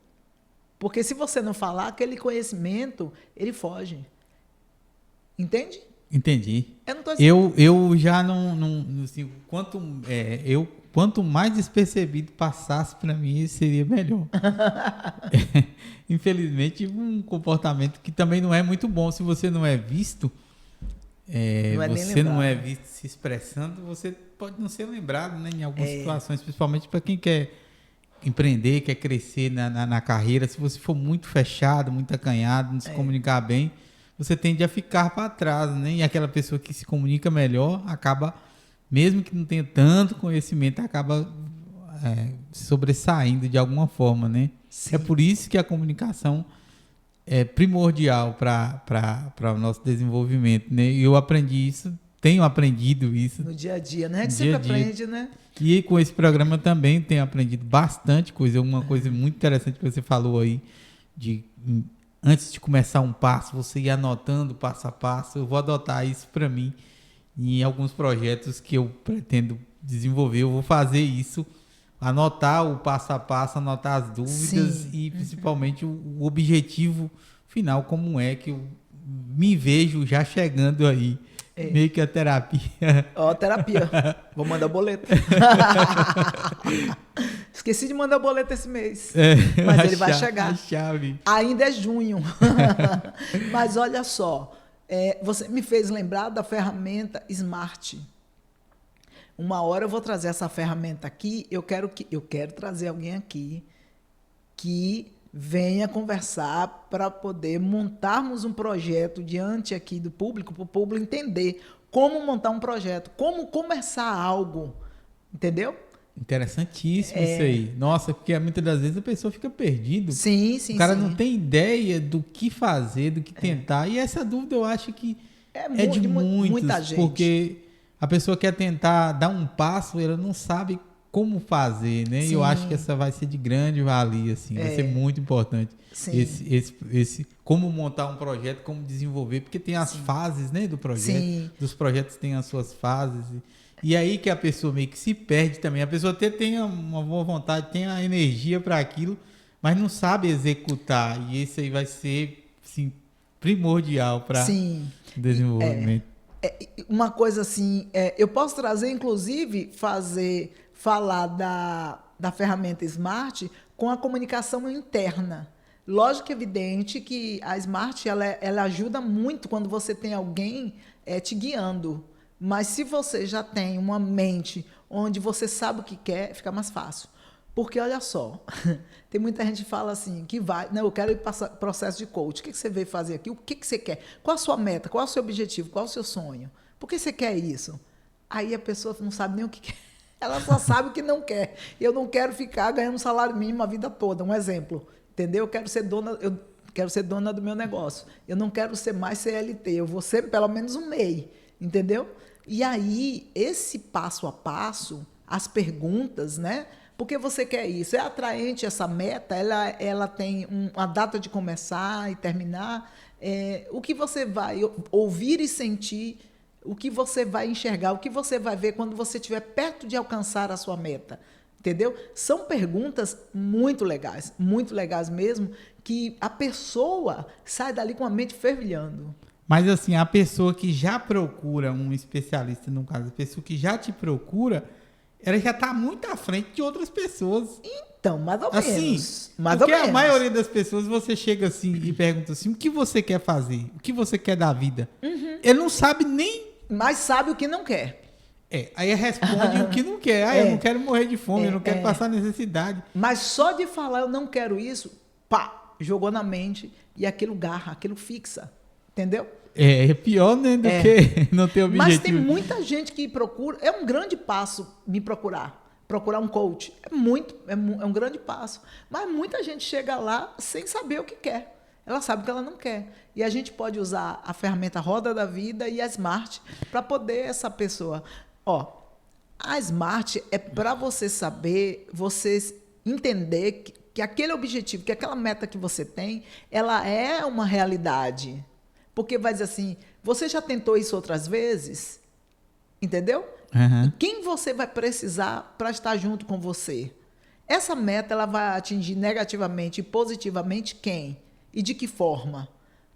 S1: Porque se você não falar, aquele conhecimento, ele foge. Entende?
S2: Entendi.
S1: Eu não tô
S2: eu já não assim, quanto mais despercebido passasse para mim, seria melhor. Infelizmente, um comportamento que também não é muito bom. Se você não é visto, você não é visto se expressando, você pode não ser lembrado, né, em algumas situações, principalmente para quem quer empreender, quer crescer na carreira. Se você for muito fechado, muito acanhado, não se comunicar bem, você tende a ficar para trás, né? E aquela pessoa que se comunica melhor acaba, mesmo que não tenha tanto conhecimento, acaba sobressaindo de alguma forma, né? Sim. É por isso que a comunicação é primordial para o nosso desenvolvimento, né? E eu aprendi isso, tenho aprendido isso.
S1: No dia a dia, né? A gente sempre aprende, né?
S2: E com esse programa também tenho aprendido bastante coisa. Uma coisa muito interessante que você falou aí, antes de começar um passo, você ir anotando passo a passo. Eu vou adotar isso para mim em alguns projetos que eu pretendo desenvolver. Eu vou fazer isso, anotar o passo a passo, anotar as dúvidas. Sim. E principalmente o objetivo final, como é que eu me vejo já chegando aí. Meio que a terapia.
S1: Ó, terapia. Vou mandar boleto. Esqueci de mandar boleto esse mês. Mas ele vai chegar. Ainda é junho. Mas olha só. Você me fez lembrar da ferramenta Smart. Uma hora eu vou trazer essa ferramenta aqui. Eu quero trazer alguém aqui que venha conversar para poder montarmos um projeto diante aqui do público, para o público entender como montar um projeto, como começar algo, entendeu?
S2: Interessantíssimo isso aí. Nossa, porque muitas das vezes a pessoa fica perdida.
S1: Sim, sim,
S2: o cara não tem ideia do que fazer, do que tentar. E essa dúvida eu acho que é de muita gente. Porque a pessoa quer tentar dar um passo, ela não sabe como fazer, né? E eu acho que essa vai ser de grande valia, assim, vai ser muito importante. Sim. Esse como montar um projeto, como desenvolver, porque tem as fases, né, do projeto. Sim. Dos projetos têm as suas fases. E aí que a pessoa meio que se perde também. A pessoa até tem uma boa vontade, tem a energia para aquilo, mas não sabe executar. E esse aí vai ser, assim, primordial para o desenvolvimento.
S1: Uma coisa assim, eu posso trazer, inclusive, falar da ferramenta Smart com a comunicação interna. Lógico que é evidente que a Smart ela ajuda muito quando você tem alguém te guiando. Mas se você já tem uma mente onde você sabe o que quer, fica mais fácil. Porque, olha só, tem muita gente que fala assim, eu quero ir para processo de coach. O que você veio fazer aqui? O que você quer? Qual a sua meta? Qual é o seu objetivo? Qual é o seu sonho? Por que você quer isso? Aí a pessoa não sabe nem o que quer. Ela só sabe o que não quer. Eu não quero ficar ganhando salário mínimo a vida toda. Um exemplo, entendeu? Eu quero ser dona do meu negócio. Eu não quero ser mais CLT. Eu vou ser pelo menos um MEI, entendeu? E aí, esse passo a passo, as perguntas, né? Por que você quer isso? É atraente essa meta? Ela tem uma data de começar e terminar? O que você vai ouvir e sentir? O que você vai enxergar? O que você vai ver quando você estiver perto de alcançar a sua meta? Entendeu? São perguntas muito legais mesmo, que a pessoa sai dali com a mente fervilhando.
S2: Mas assim, a pessoa que já procura um especialista, no caso, a pessoa que já te procura, ela já está muito à frente de outras pessoas.
S1: Então, mais ou menos.
S2: Porque a maioria das pessoas, você chega assim e pergunta assim, o que você quer fazer? O que você quer da vida? Ele não sabe nem...
S1: Mas sabe o que não quer.
S2: Aí responde o que não quer. Eu não quero morrer de fome, eu não quero passar necessidade.
S1: Mas só de falar eu não quero isso, pá, jogou na mente e aquilo garra, aquilo fixa. Entendeu?
S2: É pior, né, do que não ter objetivo.
S1: Mas tem muita gente que procura, é um grande passo me procurar um coach. É um grande passo. Mas muita gente chega lá sem saber o que quer. Ela sabe que ela não quer. E a gente pode usar a ferramenta Roda da Vida e a Smart para poder essa pessoa... a Smart é para você saber, você entender que aquele objetivo, que aquela meta que você tem, ela é uma realidade. Porque vai dizer assim, você já tentou isso outras vezes? Entendeu?
S2: Uhum.
S1: E quem você vai precisar para estar junto com você? Essa meta ela vai atingir negativamente e positivamente quem? E de que forma?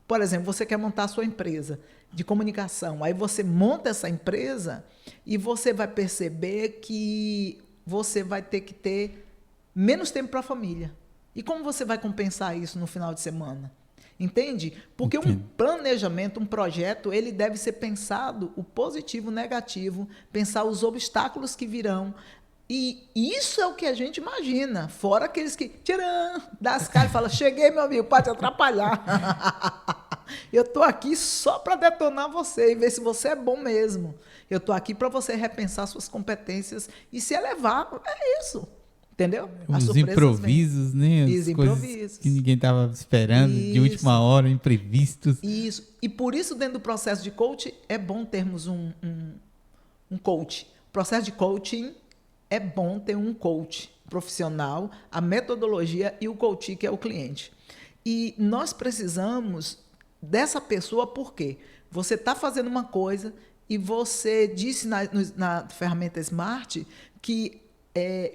S1: Por exemplo, você quer montar a sua empresa de comunicação. Aí você monta essa empresa e você vai perceber que você vai ter que ter menos tempo para a família. E como você vai compensar isso no final de semana? Entende? Porque um planejamento, um projeto, ele deve ser pensado o positivo, o negativo, pensar os obstáculos que virão. E isso é o que a gente imagina. Fora aqueles que, tcharam, dá as caras e falam, cheguei, meu amigo, para te atrapalhar. Eu estou aqui só para detonar você e ver se você é bom mesmo. Eu estou aqui para você repensar suas competências e se elevar. É isso. Entendeu?
S2: Os improvisos, né? As coisas que ninguém estava esperando, de última hora, imprevistos.
S1: Isso. E por isso, dentro do processo de coaching, é bom termos um coach. O processo de coaching é bom ter um coach profissional, a metodologia e o coach, que é o cliente. E nós precisamos dessa pessoa porque você está fazendo uma coisa e você disse na ferramenta Smart que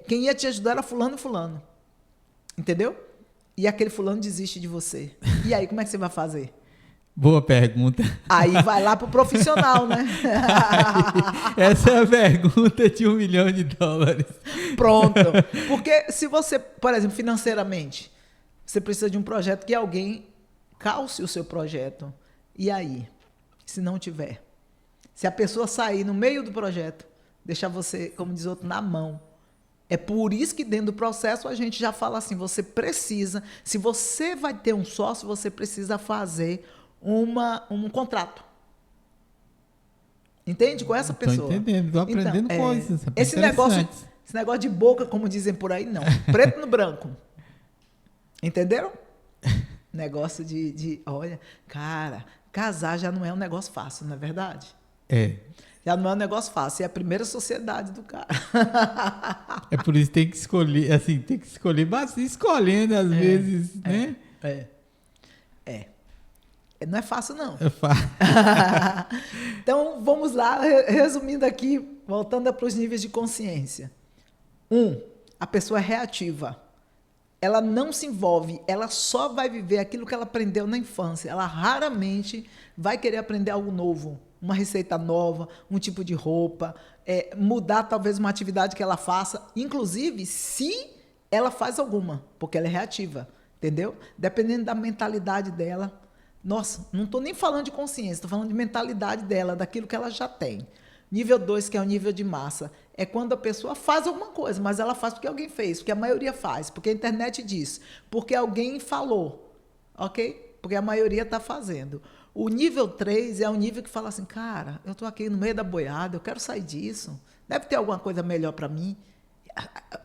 S1: quem ia te ajudar era fulano. Entendeu? E aquele fulano desiste de você. E aí, como é que você vai fazer?
S2: Boa pergunta.
S1: Aí vai lá pro profissional, né?
S2: Essa é a pergunta de $1 milhão.
S1: Pronto. Porque se você, por exemplo, financeiramente, você precisa de um projeto que alguém calce o seu projeto. E aí? Se não tiver? Se a pessoa sair no meio do projeto, deixar você, como diz outro, na mão. É por isso que dentro do processo a gente já fala assim, você precisa, se você vai ter um sócio, você precisa fazer um contrato. Entende? Com essa pessoa.
S2: Estou entendendo, estou aprendendo coisas.
S1: Esse negócio de boca, como dizem por aí, não. Preto no branco. Entenderam? Negócio olha, cara, casar já não é um negócio fácil, não é verdade? Já não é um negócio fácil, é a primeira sociedade do cara.
S2: É por isso que tem que escolher, assim, mas escolhendo às vezes, né?
S1: Não é fácil, não.
S2: É fácil.
S1: Então, vamos lá, resumindo aqui, voltando para os níveis de consciência. A pessoa é reativa. Ela não se envolve, ela só vai viver aquilo que ela aprendeu na infância. Ela raramente vai querer aprender algo novo, uma receita nova, um tipo de roupa, mudar talvez uma atividade que ela faça, inclusive se ela faz alguma, porque ela é reativa, entendeu? Dependendo da mentalidade dela. Nossa, não estou nem falando de consciência, estou falando de mentalidade dela, daquilo que ela já tem. Nível 2, que é o nível de massa, é quando a pessoa faz alguma coisa, mas ela faz porque alguém fez, porque a maioria faz, porque a internet diz, porque alguém falou, ok? Porque a maioria está fazendo. O nível 3 é o nível que fala assim, cara, eu estou aqui no meio da boiada, eu quero sair disso, deve ter alguma coisa melhor para mim.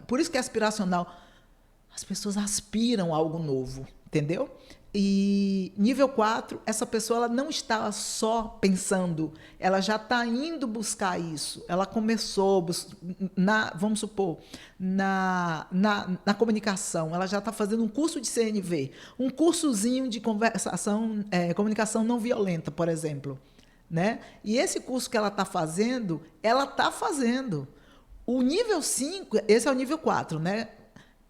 S1: Por isso que é aspiracional. As pessoas aspiram a algo novo, entendeu? E nível 4, essa pessoa ela não está só pensando, ela já está indo buscar isso. Ela começou, vamos supor, na comunicação, ela já está fazendo um curso de CNV, um cursozinho de comunicação não violenta, por exemplo. Né? E esse curso que ela está fazendo. O nível 5, esse é o nível 4, né?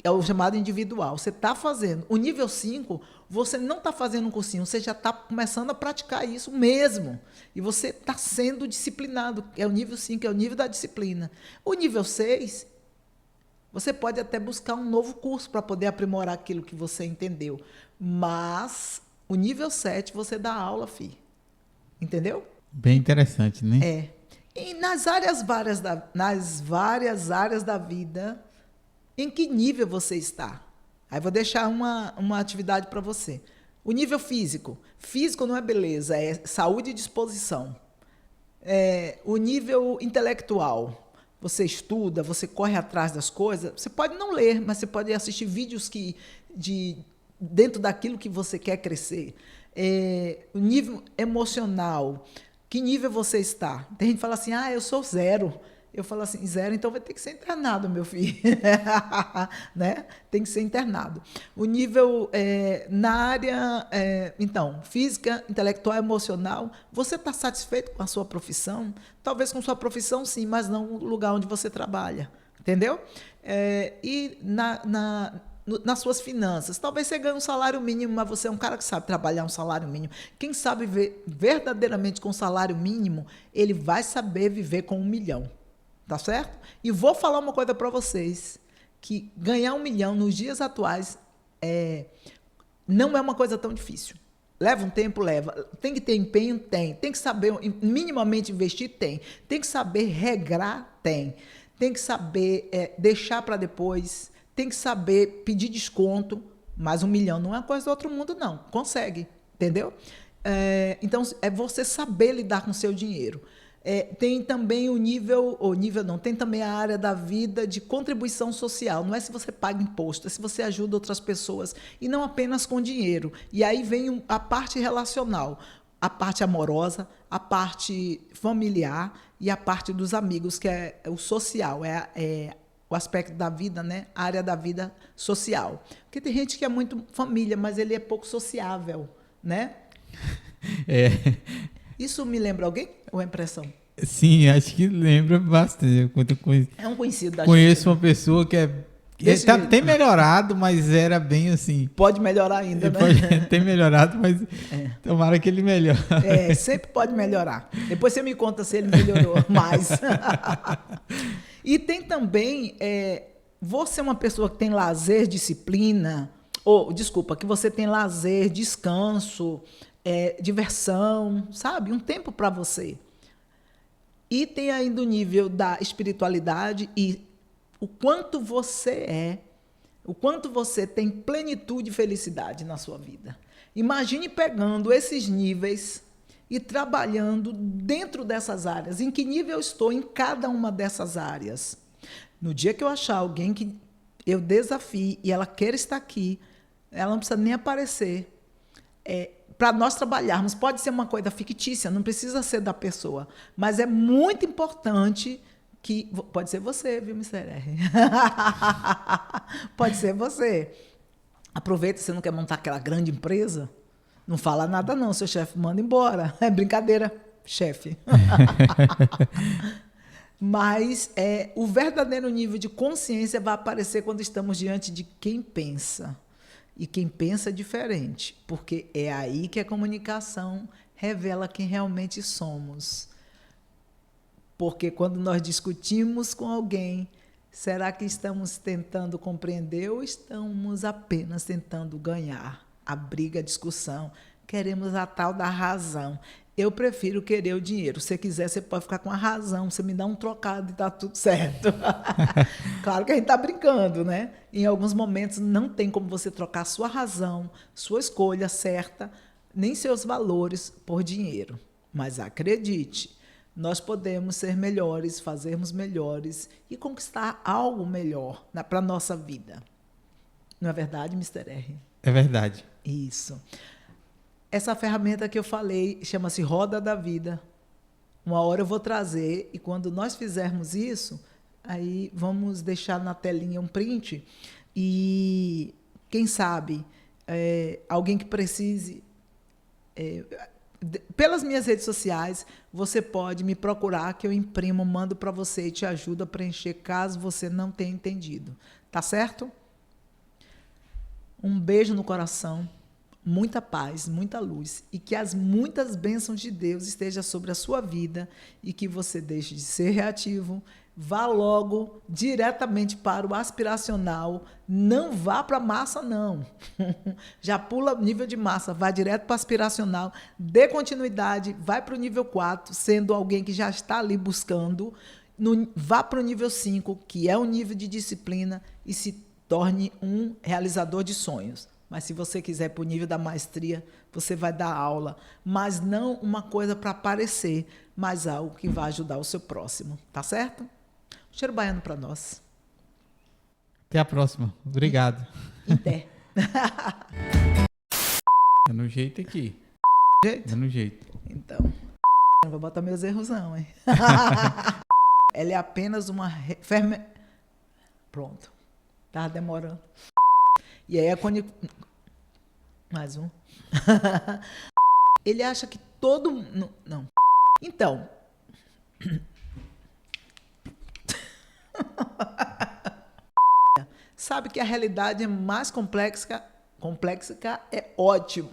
S1: É o chamado individual. Você está fazendo. O nível 5, você não está fazendo um cursinho, você já está começando a praticar isso mesmo. E você está sendo disciplinado. É o nível 5, é o nível da disciplina. O nível 6, você pode até buscar um novo curso para poder aprimorar aquilo que você entendeu. Mas o nível 7, você dá aula, filho. Entendeu?
S2: Bem interessante, né?
S1: É. E nas várias áreas da vida, em que nível você está? Aí vou deixar uma atividade para você. O nível físico. Físico não é beleza, é saúde e disposição. O nível intelectual. Você estuda, você corre atrás das coisas. Você pode não ler, mas você pode assistir vídeos dentro daquilo que você quer crescer. O nível emocional. Que nível você está? Tem gente que fala assim, eu sou 0. Eu falo assim, 0, então vai ter que ser internado, meu filho. Né? Tem que ser internado. O nível na área, então, física, intelectual, emocional, você está satisfeito com a sua profissão? Talvez com sua profissão, sim, mas não no lugar onde você trabalha. Entendeu? E nas suas finanças. Talvez você ganhe um salário mínimo, mas você é um cara que sabe trabalhar um salário mínimo. Quem sabe viver verdadeiramente com salário mínimo, ele vai saber viver com 1 milhão. Tá certo? E vou falar uma coisa para vocês, que ganhar 1 milhão nos dias atuais não é uma coisa tão difícil. Leva um tempo? Leva. Tem que ter empenho? Tem. Tem que saber minimamente investir? Tem. Tem que saber regrar? Tem. Tem que saber deixar para depois. Tem que saber pedir desconto, mas 1 milhão não é uma coisa do outro mundo, não. Consegue, entendeu? Então, é você saber lidar com o seu dinheiro. Tem também tem também a área da vida de contribuição social. Não é se você paga imposto, é se você ajuda outras pessoas, e não apenas com dinheiro. E aí vem a parte relacional, a parte amorosa, a parte familiar e a parte dos amigos, que é o social, o aspecto da vida, né? A área da vida social. Porque tem gente que é muito família, mas ele é pouco sociável, né? Isso me lembra alguém ou é impressão?
S2: Sim, acho que lembra bastante.
S1: É um conhecido da gente.
S2: Conheço uma pessoa que tem melhorado, mas era bem assim.
S1: Pode melhorar ainda, né?
S2: Tem melhorado, mas tomara que ele melhore.
S1: Sempre pode melhorar. Depois você me conta se ele melhorou mais. E tem também, você é uma pessoa que tem lazer, disciplina, que você tem lazer, descanso, diversão, sabe? Um tempo para você. E tem ainda o nível da espiritualidade e o quanto você tem plenitude e felicidade na sua vida. Imagine pegando esses níveis e trabalhando dentro dessas áreas. Em que nível eu estou em cada uma dessas áreas? No dia que eu achar alguém que eu desafie e ela queira estar aqui, ela não precisa nem aparecer. Para nós trabalharmos, pode ser uma coisa fictícia, não precisa ser da pessoa, mas é muito importante que... Pode ser você, viu, Mr. R? Pode ser você. Aproveita, você não quer montar aquela grande empresa? Não fala nada não, seu chefe manda embora. É brincadeira, chefe. Mas o verdadeiro nível de consciência vai aparecer quando estamos diante de quem pensa. E quem pensa é diferente, porque é aí que a comunicação revela quem realmente somos. Porque quando nós discutimos com alguém, será que estamos tentando compreender ou estamos apenas tentando ganhar? A briga, a discussão, queremos a tal da razão. Eu prefiro querer o dinheiro. Se você quiser, você pode ficar com a razão. Você me dá um trocado e está tudo certo. Claro que a gente está brincando, né? Em alguns momentos não tem como você trocar sua razão, sua escolha certa, nem seus valores por dinheiro. Mas acredite, nós podemos ser melhores, fazermos melhores e conquistar algo melhor para a nossa vida. Não é verdade, Mr. R?
S2: É verdade.
S1: Isso. Essa ferramenta que eu falei chama-se Roda da Vida. Uma hora eu vou trazer, e quando nós fizermos isso, aí vamos deixar na telinha um print, e quem sabe alguém que precise, pelas minhas redes sociais, você pode me procurar, que eu imprimo, mando para você e te ajudo a preencher, caso você não tenha entendido. Tá certo? Um beijo no coração, muita paz, muita luz, e que as muitas bênçãos de Deus estejam sobre a sua vida, e que você deixe de ser reativo, vá logo diretamente para o aspiracional, não vá para a massa, não. Já pula o nível de massa, vá direto para o aspiracional, dê continuidade, vai para o nível 4, sendo alguém que já está ali buscando, vá para o nível 5, que é o nível de disciplina, e se torne um realizador de sonhos. Mas se você quiser ir para o nível da maestria, você vai dar aula, mas não uma coisa para aparecer, mas algo que vai ajudar o seu próximo. Tá certo? Cheiro baiano para nós.
S2: Até a próxima. Obrigado.
S1: Até.
S2: É no jeito aqui.
S1: Jeito?
S2: É no jeito.
S1: Então, não vou botar meus erros não, hein? Ela é apenas uma Pronto. Tava demorando. E aí mais um. Ele acha que todo... Não. Então... Sabe que a realidade é mais complexa é ótimo.